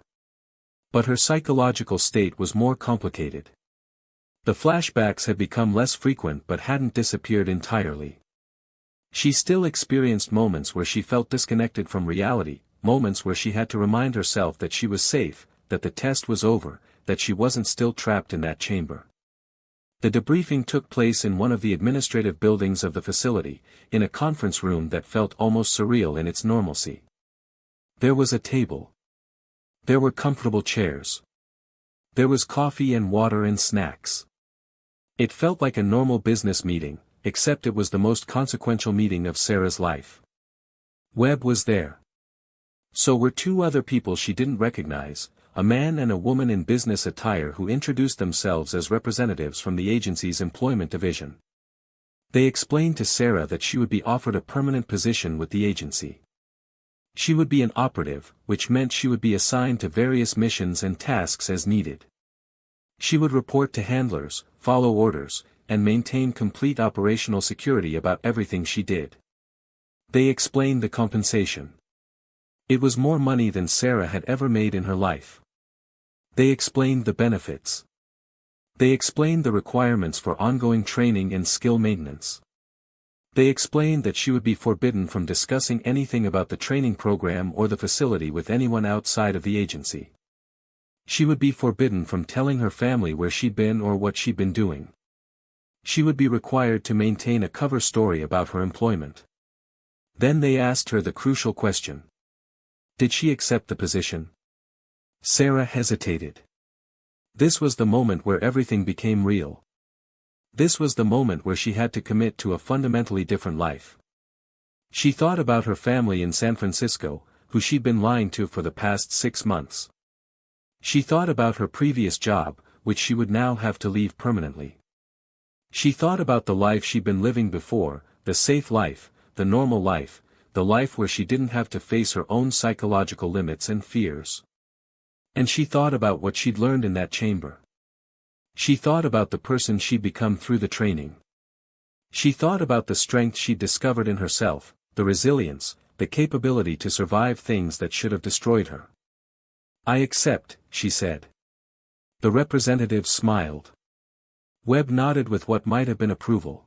But her psychological state was more complicated. The flashbacks had become less frequent but hadn't disappeared entirely. She still experienced moments where she felt disconnected from reality, moments where she had to remind herself that she was safe, that the test was over, that she wasn't still trapped in that chamber. The debriefing took place in one of the administrative buildings of the facility, in a conference room that felt almost surreal in its normalcy. There was a table. There were comfortable chairs. There was coffee and water and snacks. It felt like a normal business meeting, except it was the most consequential meeting of Sarah's life. Webb was there. So were 2 other people she didn't recognize, a man and a woman in business attire who introduced themselves as representatives from the agency's employment division. They explained to Sarah that she would be offered a permanent position with the agency. She would be an operative, which meant she would be assigned to various missions and tasks as needed. She would report to handlers, follow orders, and maintain complete operational security about everything she did. They explained the compensation. It was more money than Sarah had ever made in her life. They explained the benefits. They explained the requirements for ongoing training and skill maintenance. They explained that she would be forbidden from discussing anything about the training program or the facility with anyone outside of the agency. She would be forbidden from telling her family where she'd been or what she'd been doing. She would be required to maintain a cover story about her employment. Then they asked her the crucial question. Did she accept the position? Sarah hesitated. This was the moment where everything became real. This was the moment where she had to commit to a fundamentally different life. She thought about her family in San Francisco, who she'd been lying to for the past 6 months. She thought about her previous job, which she would now have to leave permanently. She thought about the life she'd been living before, the safe life, the normal life, the life where she didn't have to face her own psychological limits and fears. And she thought about what she'd learned in that chamber. She thought about the person she'd become through the training. She thought about the strength she'd discovered in herself, the resilience, the capability to survive things that should have destroyed her. "I accept," she said. The representative smiled. Webb nodded with what might have been approval.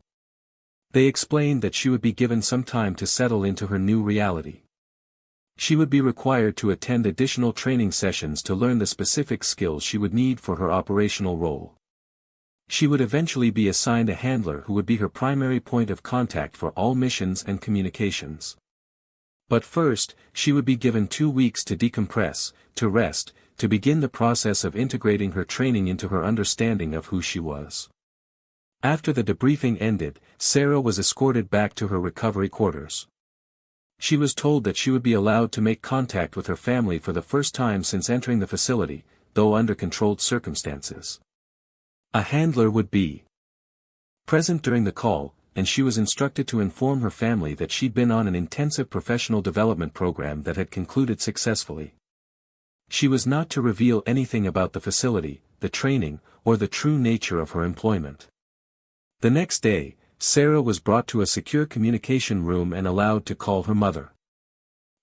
They explained that she would be given some time to settle into her new reality. She would be required to attend additional training sessions to learn the specific skills she would need for her operational role. She would eventually be assigned a handler who would be her primary point of contact for all missions and communications. But first, she would be given 2 weeks to decompress, to rest, to begin the process of integrating her training into her understanding of who she was. After the debriefing ended, Sarah was escorted back to her recovery quarters. She was told that she would be allowed to make contact with her family for the first time since entering the facility, though under controlled circumstances. A handler would be present during the call, and she was instructed to inform her family that she'd been on an intensive professional development program that had concluded successfully. She was not to reveal anything about the facility, the training, or the true nature of her employment. The next day, Sarah was brought to a secure communication room and allowed to call her mother.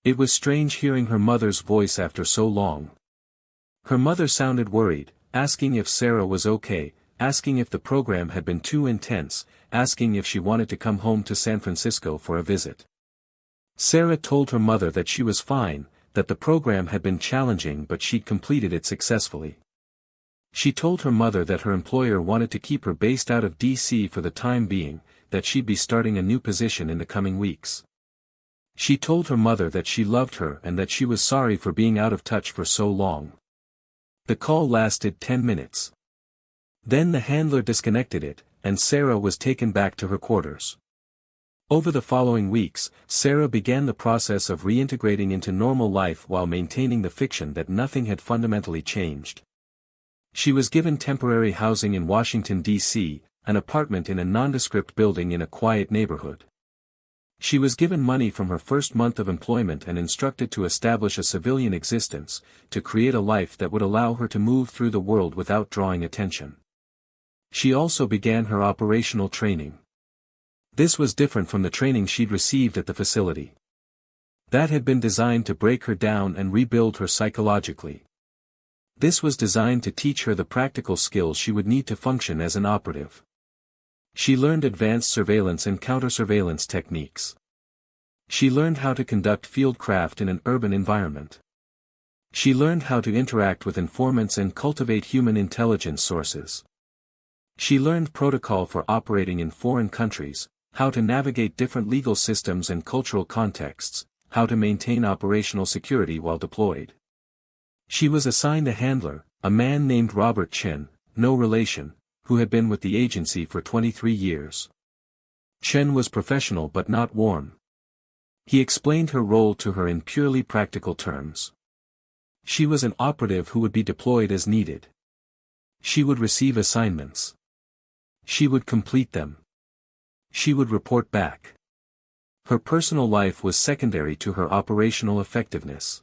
It was strange hearing her mother's voice after so long. Her mother sounded worried, asking if Sarah was okay, asking if the program had been too intense, asking if she wanted to come home to San Francisco for a visit. Sarah told her mother that she was fine, that the program had been challenging but she'd completed it successfully. She told her mother that her employer wanted to keep her based out of D.C. for the time being, that she'd be starting a new position in the coming weeks. She told her mother that she loved her and that she was sorry for being out of touch for so long. The call lasted 10 minutes. Then the handler disconnected it, and Sarah was taken back to her quarters. Over the following weeks, Sarah began the process of reintegrating into normal life while maintaining the fiction that nothing had fundamentally changed. She was given temporary housing in Washington, D.C., an apartment in a nondescript building in a quiet neighborhood. She was given money from her first month of employment and instructed to establish a civilian existence, to create a life that would allow her to move through the world without drawing attention. She also began her operational training. This was different from the training she'd received at the facility. That had been designed to break her down and rebuild her psychologically. This was designed to teach her the practical skills she would need to function as an operative. She learned advanced surveillance and counter-surveillance techniques. She learned how to conduct fieldcraft in an urban environment. She learned how to interact with informants and cultivate human intelligence sources. She learned protocol for operating in foreign countries, how to navigate different legal systems and cultural contexts, how to maintain operational security while deployed. She was assigned a handler, a man named Robert Chen, no relation, who had been with the agency for 23 years. Chen was professional but not warm. He explained her role to her in purely practical terms. She was an operative who would be deployed as needed. She would receive assignments. She would complete them. She would report back. Her personal life was secondary to her operational effectiveness.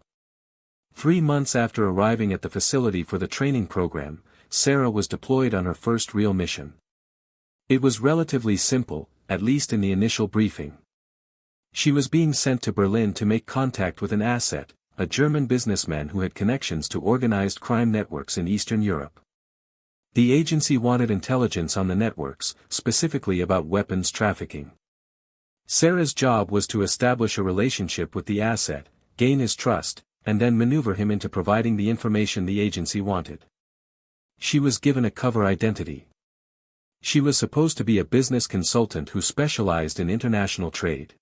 3 months after arriving at the facility for the training program, Sarah was deployed on her first real mission. It was relatively simple, at least in the initial briefing. She was being sent to Berlin to make contact with an asset, a German businessman who had connections to organized crime networks in Eastern Europe. The agency wanted intelligence on the networks, specifically about weapons trafficking. Sarah's job was to establish a relationship with the asset, gain his trust, and then maneuver him into providing the information the agency wanted. She was given a cover identity. She was supposed to be a business consultant who specialized in international trade.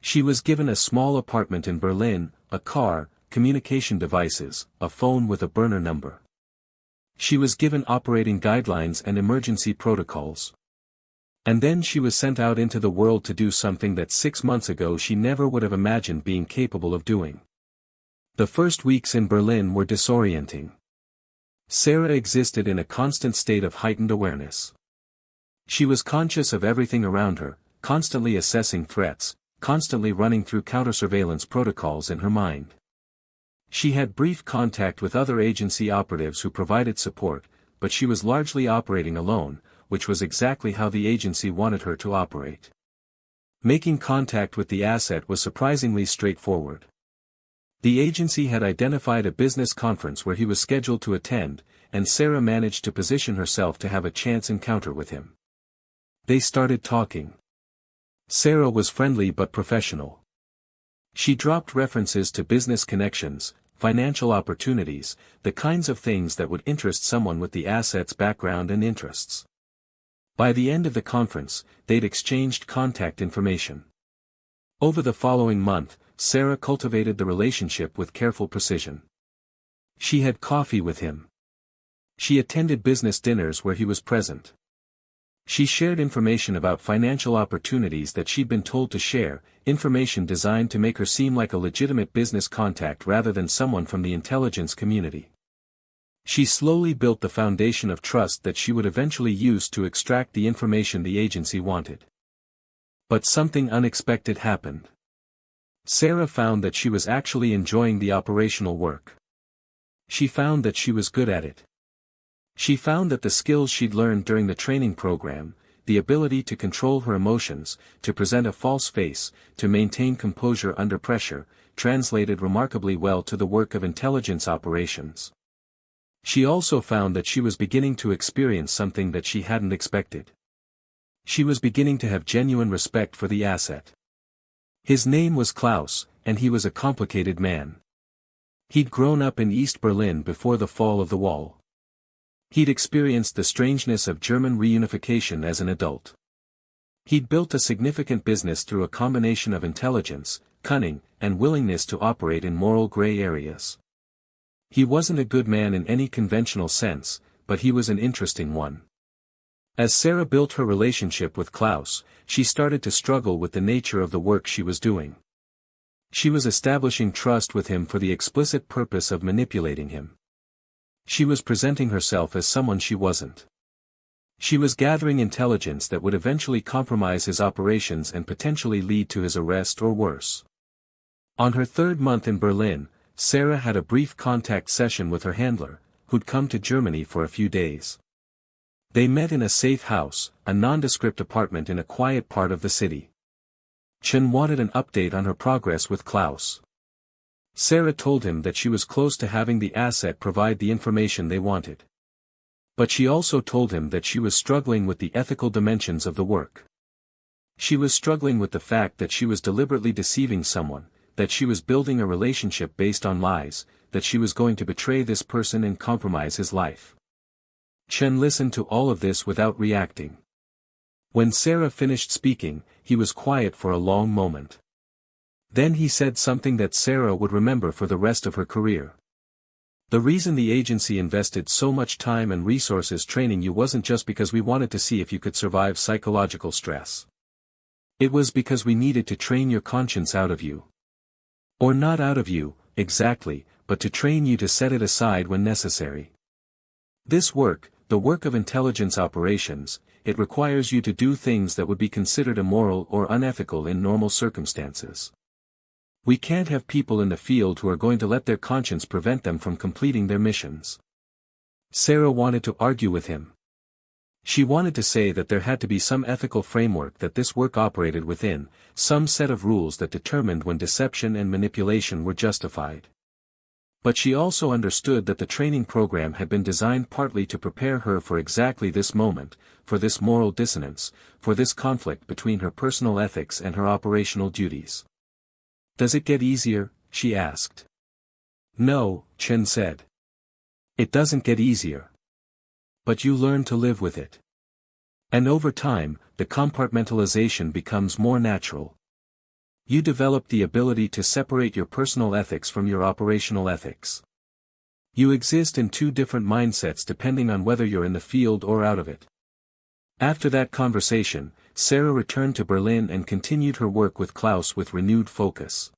She was given a small apartment in Berlin, a car, communication devices, a phone with a burner number. She was given operating guidelines and emergency protocols. And then she was sent out into the world to do something that 6 months ago she never would have imagined being capable of doing. The first weeks in Berlin were disorienting. Sarah existed in a constant state of heightened awareness. She was conscious of everything around her, constantly assessing threats, constantly running through counter-surveillance protocols in her mind. She had brief contact with other agency operatives who provided support, but she was largely operating alone, which was exactly how the agency wanted her to operate. Making contact with the asset was surprisingly straightforward. The agency had identified a business conference where he was scheduled to attend, and Sarah managed to position herself to have a chance encounter with him. They started talking. Sarah was friendly but professional. She dropped references to business connections, financial opportunities, the kinds of things that would interest someone with the asset's background and interests. By the end of the conference, they'd exchanged contact information. Over the following month, Sarah cultivated the relationship with careful precision. She had coffee with him. She attended business dinners where he was present. She shared information about financial opportunities that she'd been told to share, information designed to make her seem like a legitimate business contact rather than someone from the intelligence community. She slowly built the foundation of trust that she would eventually use to extract the information the agency wanted. But something unexpected happened. Sarah found that she was actually enjoying the operational work. She found that she was good at it. She found that the skills she'd learned during the training program, the ability to control her emotions, to present a false face, to maintain composure under pressure, translated remarkably well to the work of intelligence operations. She also found that she was beginning to experience something that she hadn't expected. She was beginning to have genuine respect for the asset. His name was Klaus, and he was a complicated man. He'd grown up in East Berlin before the fall of the wall. He'd experienced the strangeness of German reunification as an adult. He'd built a significant business through a combination of intelligence, cunning, and willingness to operate in moral gray areas. He wasn't a good man in any conventional sense, but he was an interesting one. As Sarah built her relationship with Klaus, she started to struggle with the nature of the work she was doing. She was establishing trust with him for the explicit purpose of manipulating him. She was presenting herself as someone she wasn't. She was gathering intelligence that would eventually compromise his operations and potentially lead to his arrest or worse. On her third month in Berlin, Sarah had a brief contact session with her handler, who'd come to Germany for a few days. They met in a safe house, a nondescript apartment in a quiet part of the city. Chen wanted an update on her progress with Klaus. Sarah told him that she was close to having the asset provide the information they wanted. But she also told him that she was struggling with the ethical dimensions of the work. She was struggling with the fact that she was deliberately deceiving someone, that she was building a relationship based on lies, that she was going to betray this person and compromise his life. Chen listened to all of this without reacting. When Sarah finished speaking, he was quiet for a long moment. Then he said something that Sarah would remember for the rest of her career. The reason the agency invested so much time and resources training you wasn't just because we wanted to see if you could survive psychological stress. It was because we needed to train your conscience out of you. Or not out of you, exactly, but to train you to set it aside when necessary. This work, the work of intelligence operations, it requires you to do things that would be considered immoral or unethical in normal circumstances. We can't have people in the field who are going to let their conscience prevent them from completing their missions. Sarah wanted to argue with him. She wanted to say that there had to be some ethical framework that this work operated within, some set of rules that determined when deception and manipulation were justified. But she also understood that the training program had been designed partly to prepare her for exactly this moment, for this moral dissonance, for this conflict between her personal ethics and her operational duties. "Does it get easier?" she asked. "No," Chen said. "It doesn't get easier. But you learn to live with it. And over time, the compartmentalization becomes more natural. You develop the ability to separate your personal ethics from your operational ethics. You exist in two different mindsets depending on whether you're in the field or out of it." After that conversation, Sarah returned to Berlin and continued her work with Klaus with renewed focus.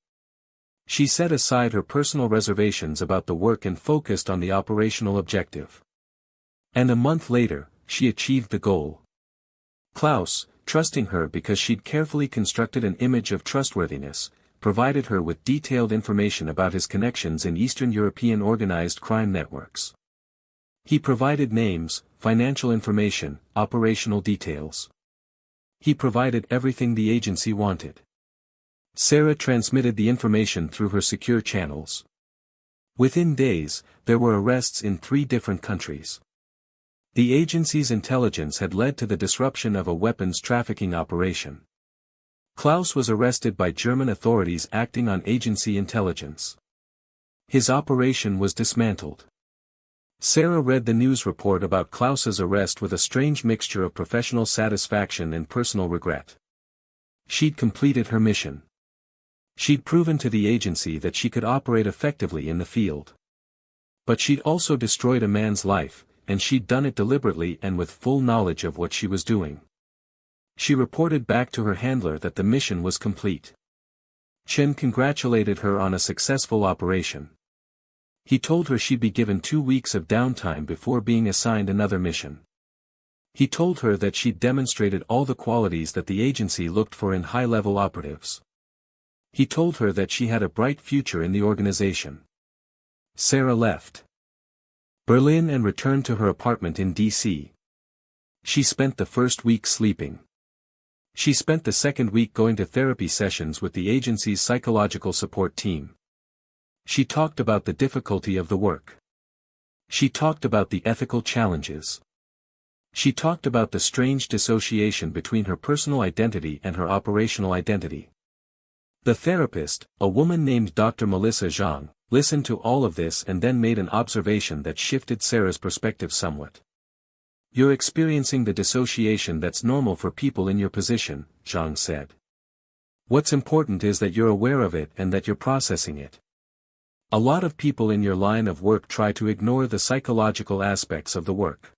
She set aside her personal reservations about the work and focused on the operational objective. And a month later, she achieved the goal. Klaus, trusting her because she'd carefully constructed an image of trustworthiness, provided her with detailed information about his connections in Eastern European organized crime networks. He provided names, financial information, operational details. He provided everything the agency wanted. Sarah transmitted the information through her secure channels. Within days, there were arrests in 3 different countries. The agency's intelligence had led to the disruption of a weapons trafficking operation. Klaus was arrested by German authorities acting on agency intelligence. His operation was dismantled. Sarah read the news report about Klaus's arrest with a strange mixture of professional satisfaction and personal regret. She'd completed her mission. She'd proven to the agency that she could operate effectively in the field. But she'd also destroyed a man's life, and she'd done it deliberately and with full knowledge of what she was doing. She reported back to her handler that the mission was complete. Chen congratulated her on a successful operation. He told her she'd be given 2 weeks of downtime before being assigned another mission. He told her that she'd demonstrated all the qualities that the agency looked for in high-level operatives. He told her that she had a bright future in the organization. Sarah left Berlin and returned to her apartment in D.C. She spent the first week sleeping. She spent the second week going to therapy sessions with the agency's psychological support team. She talked about the difficulty of the work. She talked about the ethical challenges. She talked about the strange dissociation between her personal identity and her operational identity. The therapist, a woman named Dr. Melissa Zhang, listened to all of this and then made an observation that shifted Sarah's perspective somewhat. "You're experiencing the dissociation that's normal for people in your position," Zhang said. "What's important is that you're aware of it and that you're processing it. A lot of people in your line of work try to ignore the psychological aspects of the work.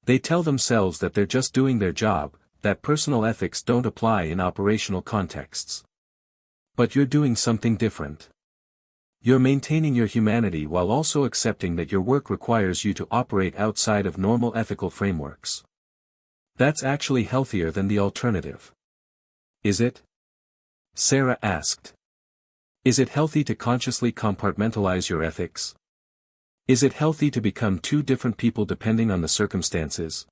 They tell themselves that they're just doing their job, that personal ethics don't apply in operational contexts. But you're doing something different. You're maintaining your humanity while also accepting that your work requires you to operate outside of normal ethical frameworks. That's actually healthier than the alternative." "Is it?" Sarah asked. "Is it healthy to consciously compartmentalize your ethics? Is it healthy to become 2 different people depending on the circumstances?"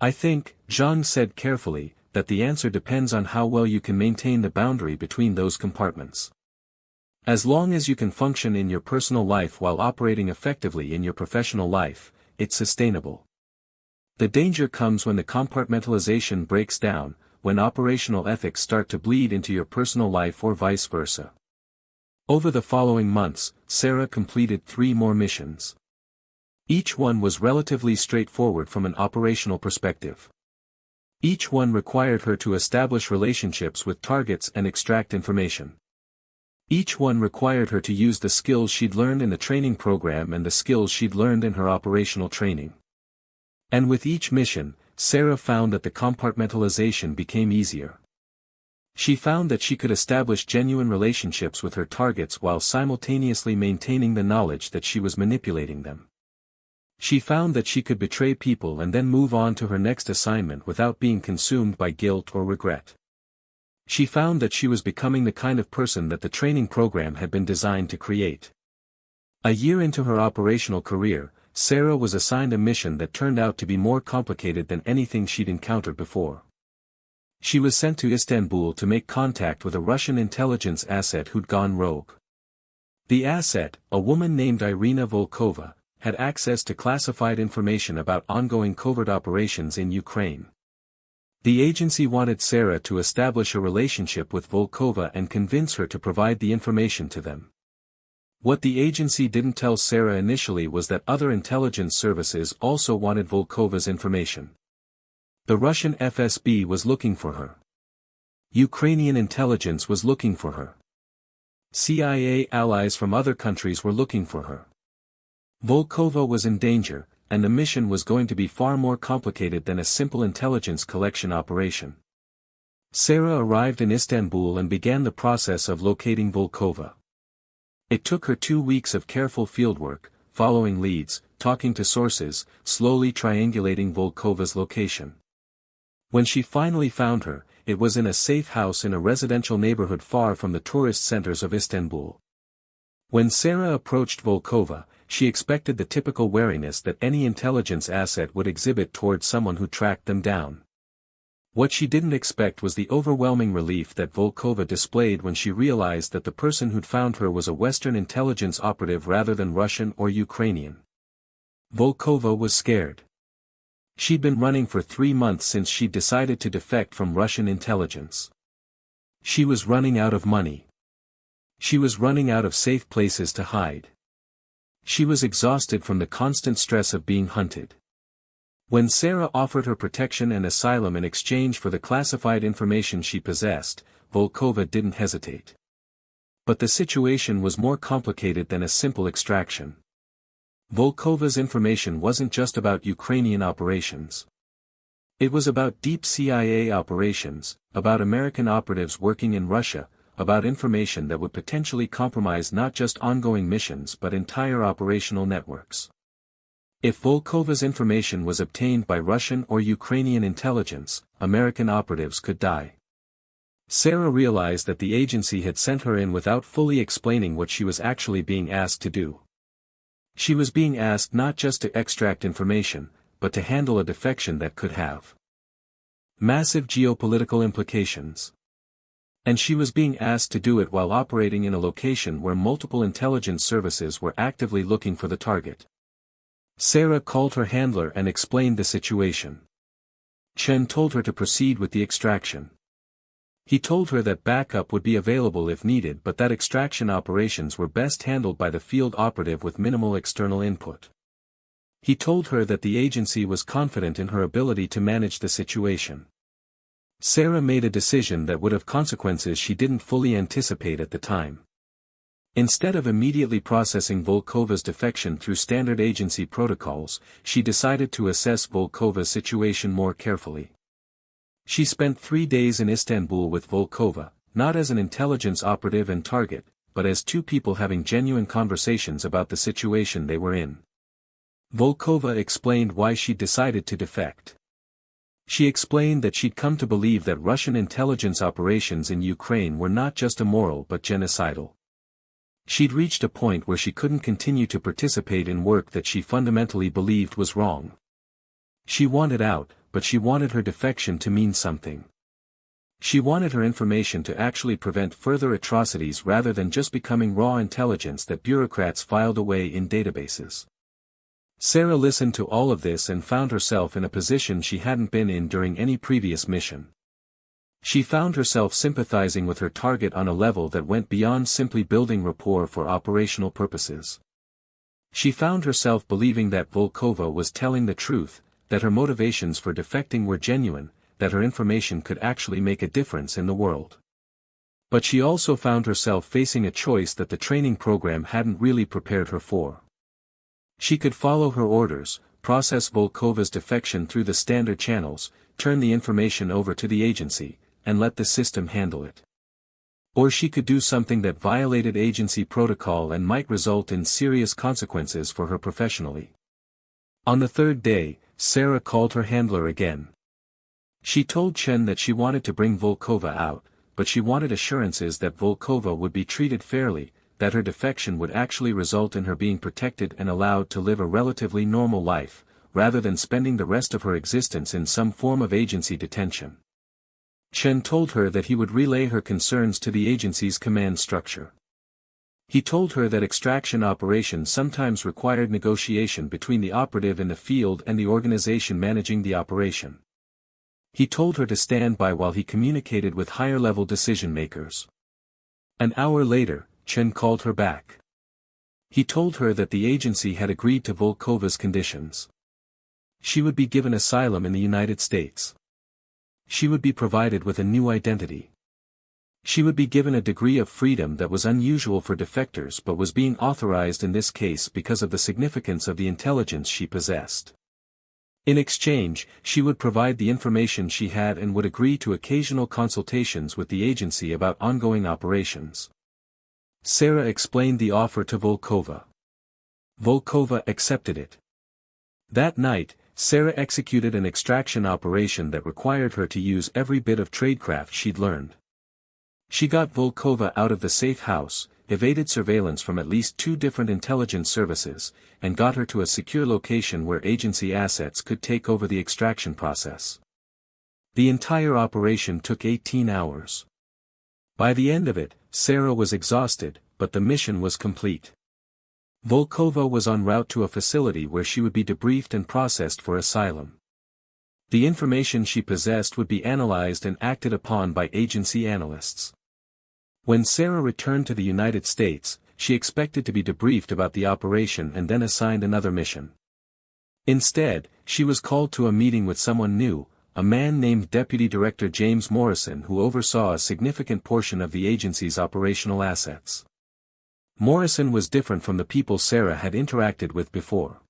"I think," Zhang said carefully, "that the answer depends on how well you can maintain the boundary between those compartments. As long as you can function in your personal life while operating effectively in your professional life, it's sustainable. The danger comes when the compartmentalization breaks down, when operational ethics start to bleed into your personal life or vice versa." Over the following months, Sarah completed 3 more missions. Each one was relatively straightforward from an operational perspective. Each one required her to establish relationships with targets and extract information. Each one required her to use the skills she'd learned in the training program and the skills she'd learned in her operational training. And with each mission, Sarah found that the compartmentalization became easier. She found that she could establish genuine relationships with her targets while simultaneously maintaining the knowledge that she was manipulating them. She found that she could betray people and then move on to her next assignment without being consumed by guilt or regret. She found that she was becoming the kind of person that the training program had been designed to create. A year into her operational career, Sarah was assigned a mission that turned out to be more complicated than anything she'd encountered before. She was sent to Istanbul to make contact with a Russian intelligence asset who'd gone rogue. The asset, a woman named Irina Volkova, had access to classified information about ongoing covert operations in Ukraine. The agency wanted Sarah to establish a relationship with Volkova and convince her to provide the information to them. What the agency didn't tell Sarah initially was that other intelligence services also wanted Volkova's information. The Russian FSB was looking for her. Ukrainian intelligence was looking for her. CIA allies from other countries were looking for her. Volkova was in danger, and the mission was going to be far more complicated than a simple intelligence collection operation. Sarah arrived in Istanbul and began the process of locating Volkova. It took her 2 weeks of careful fieldwork, following leads, talking to sources, slowly triangulating Volkova's location. When she finally found her, it was in a safe house in a residential neighborhood far from the tourist centers of Istanbul. When Sarah approached Volkova, she expected the typical wariness that any intelligence asset would exhibit towards someone who tracked them down. What she didn't expect was the overwhelming relief that Volkova displayed when she realized that the person who'd found her was a Western intelligence operative rather than Russian or Ukrainian. Volkova was scared. She'd been running for 3 months since she'd decided to defect from Russian intelligence. She was running out of money. She was running out of safe places to hide. She was exhausted from the constant stress of being hunted. When Sarah offered her protection and asylum in exchange for the classified information she possessed, Volkova didn't hesitate. But the situation was more complicated than a simple extraction. Volkova's information wasn't just about Ukrainian operations. It was about deep CIA operations, about American operatives working in Russia, about information that would potentially compromise not just ongoing missions but entire operational networks. If Volkova's information was obtained by Russian or Ukrainian intelligence, American operatives could die. Sarah realized that the agency had sent her in without fully explaining what she was actually being asked to do. She was being asked not just to extract information, but to handle a defection that could have massive geopolitical implications. And she was being asked to do it while operating in a location where multiple intelligence services were actively looking for the target. Sarah called her handler and explained the situation. Chen told her to proceed with the extraction. He told her that backup would be available if needed but that extraction operations were best handled by the field operative with minimal external input. He told her that the agency was confident in her ability to manage the situation. Sarah made a decision that would have consequences she didn't fully anticipate at the time. Instead of immediately processing Volkova's defection through standard agency protocols, she decided to assess Volkova's situation more carefully. She spent 3 days in Istanbul with Volkova, not as an intelligence operative and target, but as two people having genuine conversations about the situation they were in. Volkova explained why she'd decided to defect. She explained that she'd come to believe that Russian intelligence operations in Ukraine were not just immoral but genocidal. She'd reached a point where she couldn't continue to participate in work that she fundamentally believed was wrong. She wanted out, but she wanted her defection to mean something. She wanted her information to actually prevent further atrocities rather than just becoming raw intelligence that bureaucrats filed away in databases. Sarah listened to all of this and found herself in a position she hadn't been in during any previous mission. She found herself sympathizing with her target on a level that went beyond simply building rapport for operational purposes. She found herself believing that Volkova was telling the truth, that her motivations for defecting were genuine, that her information could actually make a difference in the world. But she also found herself facing a choice that the training program hadn't really prepared her for. She could follow her orders, process Volkova's defection through the standard channels, turn the information over to the agency, and let the system handle it. Or she could do something that violated agency protocol and might result in serious consequences for her professionally. On the 3rd day, Sarah called her handler again. She told Chen that she wanted to bring Volkova out, but she wanted assurances that Volkova would be treated fairly, that her defection would actually result in her being protected and allowed to live a relatively normal life, rather than spending the rest of her existence in some form of agency detention. Chen told her that he would relay her concerns to the agency's command structure. He told her that extraction operations sometimes required negotiation between the operative in the field and the organization managing the operation. He told her to stand by while he communicated with higher-level decision-makers. An hour later, Chen called her back. He told her that the agency had agreed to Volkova's conditions. She would be given asylum in the United States. She would be provided with a new identity. She would be given a degree of freedom that was unusual for defectors but was being authorized in this case because of the significance of the intelligence she possessed. In exchange, she would provide the information she had and would agree to occasional consultations with the agency about ongoing operations. Sarah explained the offer to Volkova. Volkova accepted it. That night, Sarah executed an extraction operation that required her to use every bit of tradecraft she'd learned. She got Volkova out of the safe house, evaded surveillance from at least 2 different intelligence services, and got her to a secure location where agency assets could take over the extraction process. The entire operation took 18 hours. By the end of it, Sarah was exhausted, but the mission was complete. Volkova was en route to a facility where she would be debriefed and processed for asylum. The information she possessed would be analyzed and acted upon by agency analysts. When Sarah returned to the United States, she expected to be debriefed about the operation and then assigned another mission. Instead, she was called to a meeting with someone new, a man named Deputy Director James Morrison, who oversaw a significant portion of the agency's operational assets. Morrison was different from the people Sarah had interacted with before.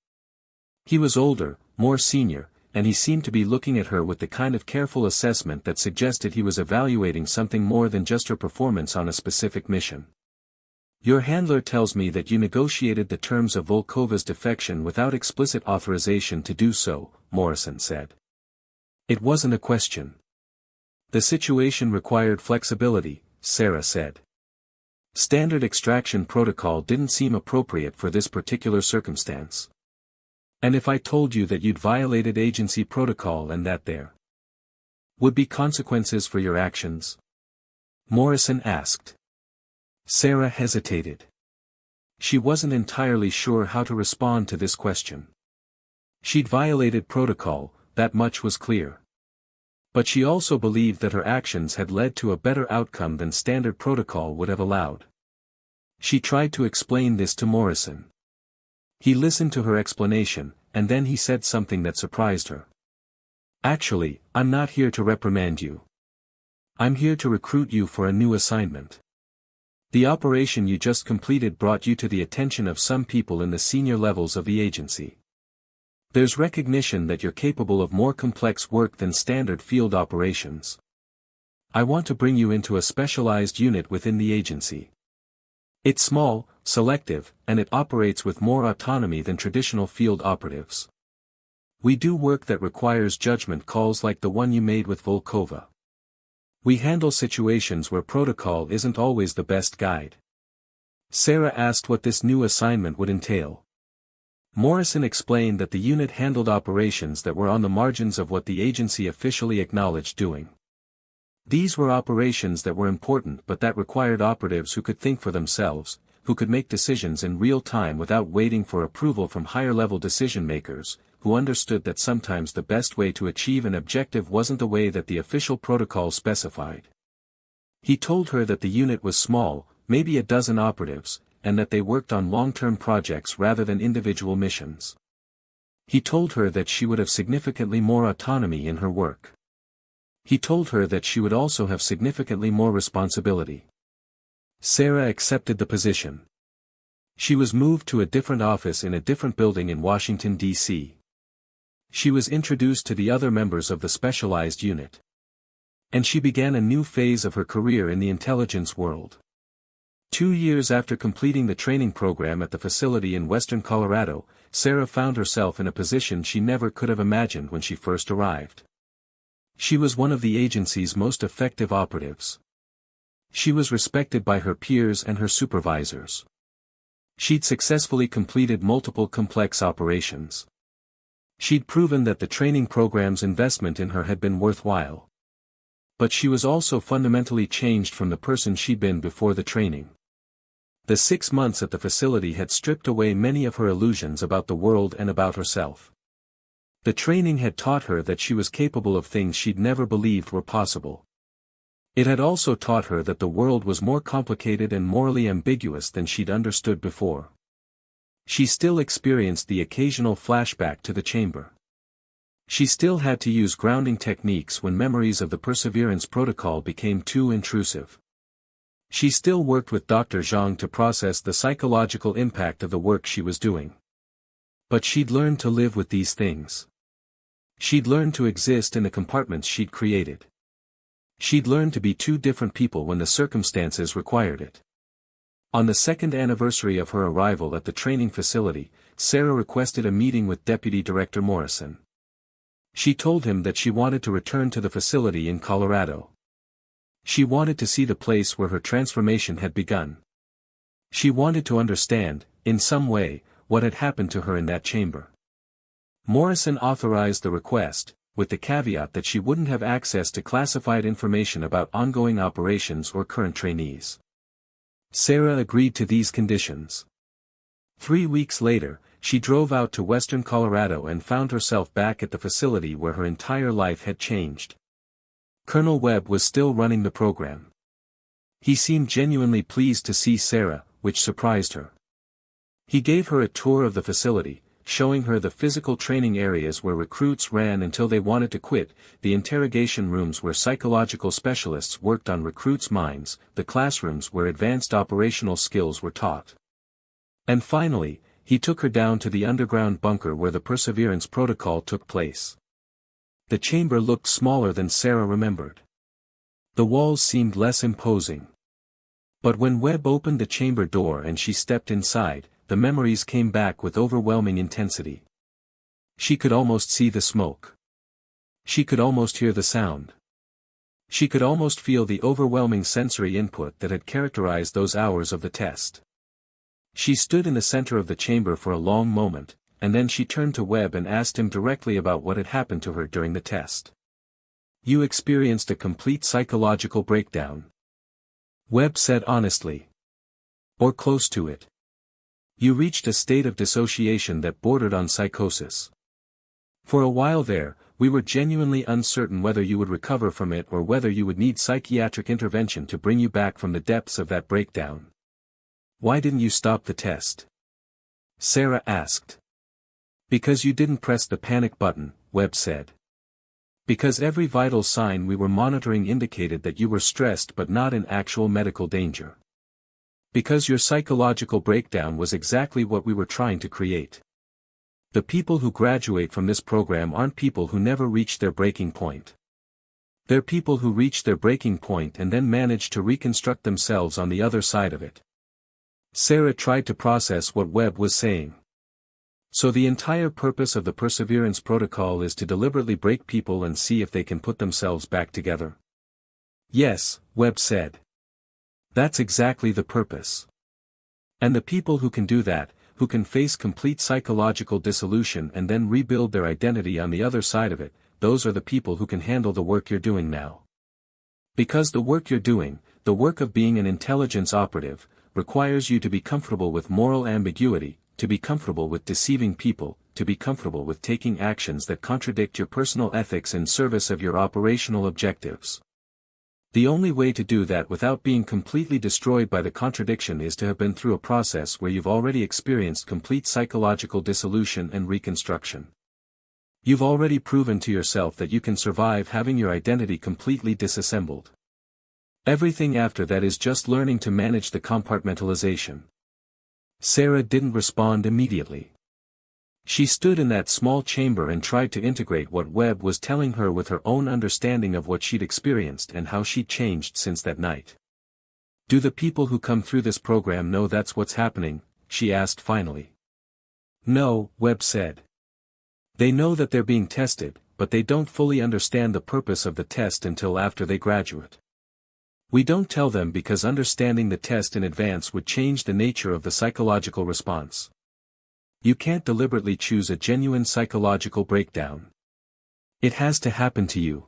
He was older, more senior, and he seemed to be looking at her with the kind of careful assessment that suggested he was evaluating something more than just her performance on a specific mission. "Your handler tells me that you negotiated the terms of Volkova's defection without explicit authorization to do so," Morrison said. "It wasn't a question. The situation required flexibility," Sarah said. "Standard extraction protocol didn't seem appropriate for this particular circumstance. And if I told you that you'd violated agency protocol and that there would be consequences for your actions?" Morrison asked. Sarah hesitated. She wasn't entirely sure how to respond to this question. She'd violated protocol, that much was clear. But she also believed that her actions had led to a better outcome than standard protocol would have allowed. She tried to explain this to Morrison. He listened to her explanation, and then he said something that surprised her. "Actually, I'm not here to reprimand you. I'm here to recruit you for a new assignment. The operation you just completed brought you to the attention of some people in the senior levels of the agency. There's recognition that you're capable of more complex work than standard field operations. I want to bring you into a specialized unit within the agency. It's small, selective, and it operates with more autonomy than traditional field operatives. We do work that requires judgment calls like the one you made with Volkova. We handle situations where protocol isn't always the best guide." Sarah asked what this new assignment would entail. Morrison explained that the unit handled operations that were on the margins of what the agency officially acknowledged doing. These were operations that were important but that required operatives who could think for themselves, who could make decisions in real time without waiting for approval from higher-level decision-makers, who understood that sometimes the best way to achieve an objective wasn't the way that the official protocol specified. He told her that the unit was small, maybe a dozen operatives, and that they worked on long-term projects rather than individual missions. He told her that she would have significantly more autonomy in her work. He told her that she would also have significantly more responsibility. Sarah accepted the position. She was moved to a different office in a different building in Washington, D.C. She was introduced to the other members of the specialized unit. And she began a new phase of her career in the intelligence world. 2 years after completing the training program at the facility in western Colorado, Sarah found herself in a position she never could have imagined when she first arrived. She was one of the agency's most effective operatives. She was respected by her peers and her supervisors. She'd successfully completed multiple complex operations. She'd proven that the training program's investment in her had been worthwhile. But she was also fundamentally changed from the person she'd been before the training. The 6 months at the facility had stripped away many of her illusions about the world and about herself. The training had taught her that she was capable of things she'd never believed were possible. It had also taught her that the world was more complicated and morally ambiguous than she'd understood before. She still experienced the occasional flashback to the chamber. She still had to use grounding techniques when memories of the Perseverance Protocol became too intrusive. She still worked with Dr. Zhang to process the psychological impact of the work she was doing. But she'd learned to live with these things. She'd learned to exist in the compartments she'd created. She'd learned to be 2 different people when the circumstances required it. On the 2nd anniversary of her arrival at the training facility, Sarah requested a meeting with Deputy Director Morrison. She told him that she wanted to return to the facility in Colorado. She wanted to see the place where her transformation had begun. She wanted to understand, in some way, what had happened to her in that chamber. Morrison authorized the request, with the caveat that she wouldn't have access to classified information about ongoing operations or current trainees. Sarah agreed to these conditions. 3 weeks later, she drove out to western Colorado and found herself back at the facility where her entire life had changed. Colonel Webb was still running the program. He seemed genuinely pleased to see Sarah, which surprised her. He gave her a tour of the facility, showing her the physical training areas where recruits ran until they wanted to quit, the interrogation rooms where psychological specialists worked on recruits' minds, the classrooms where advanced operational skills were taught. And finally, he took her down to the underground bunker where the Perseverance Protocol took place. The chamber looked smaller than Sarah remembered. The walls seemed less imposing. But when Webb opened the chamber door and she stepped inside, the memories came back with overwhelming intensity. She could almost see the smoke. She could almost hear the sound. She could almost feel the overwhelming sensory input that had characterized those hours of the test. She stood in the center of the chamber for a long moment, and then she turned to Webb and asked him directly about what had happened to her during the test. "You experienced a complete psychological breakdown," Webb said honestly. "Or close to it. You reached a state of dissociation that bordered on psychosis. For a while there, we were genuinely uncertain whether you would recover from it or whether you would need psychiatric intervention to bring you back from the depths of that breakdown. Why didn't you stop the test?" Sarah asked. "Because you didn't press the panic button," Webb said. "Because every vital sign we were monitoring indicated that you were stressed but not in actual medical danger. Because your psychological breakdown was exactly what we were trying to create. The people who graduate from this program aren't people who never reach their breaking point. They're people who reach their breaking point and then manage to reconstruct themselves on the other side of it." Sarah tried to process what Webb was saying. "So the entire purpose of the Perseverance Protocol is to deliberately break people and see if they can put themselves back together?" "Yes," Webb said. "That's exactly the purpose. And the people who can do that, who can face complete psychological dissolution and then rebuild their identity on the other side of it, those are the people who can handle the work you're doing now. Because the work you're doing, the work of being an intelligence operative, requires you to be comfortable with moral ambiguity, to be comfortable with deceiving people, to be comfortable with taking actions that contradict your personal ethics in service of your operational objectives. The only way to do that without being completely destroyed by the contradiction is to have been through a process where you've already experienced complete psychological dissolution and reconstruction. You've already proven to yourself that you can survive having your identity completely disassembled. Everything after that is just learning to manage the compartmentalization." Sarah didn't respond immediately. She stood in that small chamber and tried to integrate what Webb was telling her with her own understanding of what she'd experienced and how she'd changed since that night. "Do the people who come through this program know that's what's happening?" she asked finally. "No," Webb said. "They know that they're being tested, but they don't fully understand the purpose of the test until after they graduate. We don't tell them because understanding the test in advance would change the nature of the psychological response. You can't deliberately choose a genuine psychological breakdown. It has to happen to you.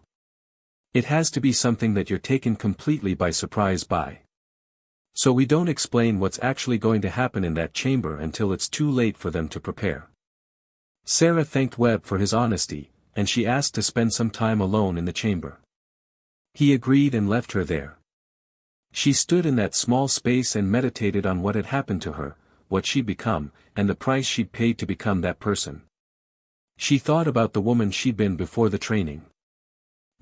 It has to be something that you're taken completely by surprise by. So we don't explain what's actually going to happen in that chamber until it's too late for them to prepare." Sarah thanked Webb for his honesty, and she asked to spend some time alone in the chamber. He agreed and left her there. She stood in that small space and meditated on what had happened to her, what she'd become, and the price she'd paid to become that person. She thought about the woman she'd been before the training.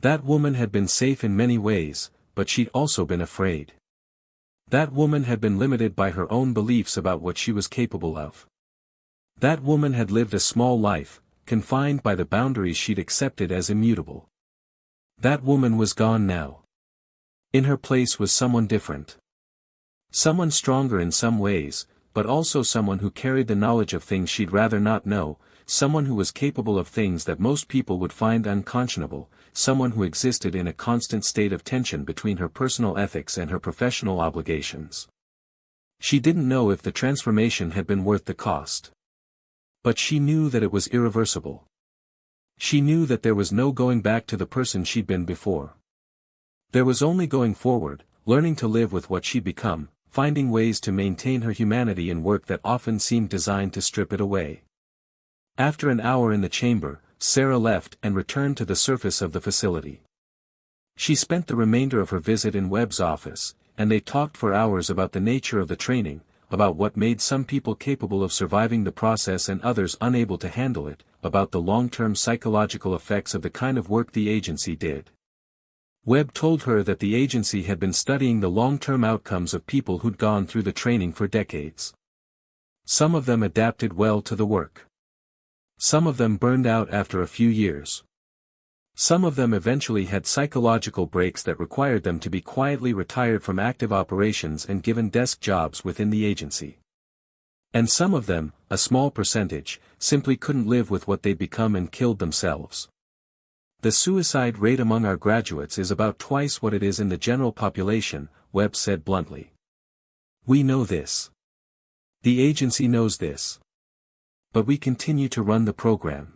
That woman had been safe in many ways, but she'd also been afraid. That woman had been limited by her own beliefs about what she was capable of. That woman had lived a small life, confined by the boundaries she'd accepted as immutable. That woman was gone now. In her place was someone different. Someone stronger in some ways, but also someone who carried the knowledge of things she'd rather not know, someone who was capable of things that most people would find unconscionable, someone who existed in a constant state of tension between her personal ethics and her professional obligations. She didn't know if the transformation had been worth the cost. But she knew that it was irreversible. She knew that there was no going back to the person she'd been before. There was only going forward, learning to live with what she'd become, finding ways to maintain her humanity in work that often seemed designed to strip it away. After an hour in the chamber, Sarah left and returned to the surface of the facility. She spent the remainder of her visit in Webb's office, and they talked for hours about the nature of the training, about what made some people capable of surviving the process and others unable to handle it, about the long-term psychological effects of the kind of work the agency did. Webb told her that the agency had been studying the long-term outcomes of people who'd gone through the training for decades. Some of them adapted well to the work. Some of them burned out after a few years. Some of them eventually had psychological breaks that required them to be quietly retired from active operations and given desk jobs within the agency. And some of them, a small percentage, simply couldn't live with what they'd become and killed themselves. The suicide rate among our graduates is about twice what it is in the general population, Webb said bluntly. We know this. The agency knows this. But we continue to run the program.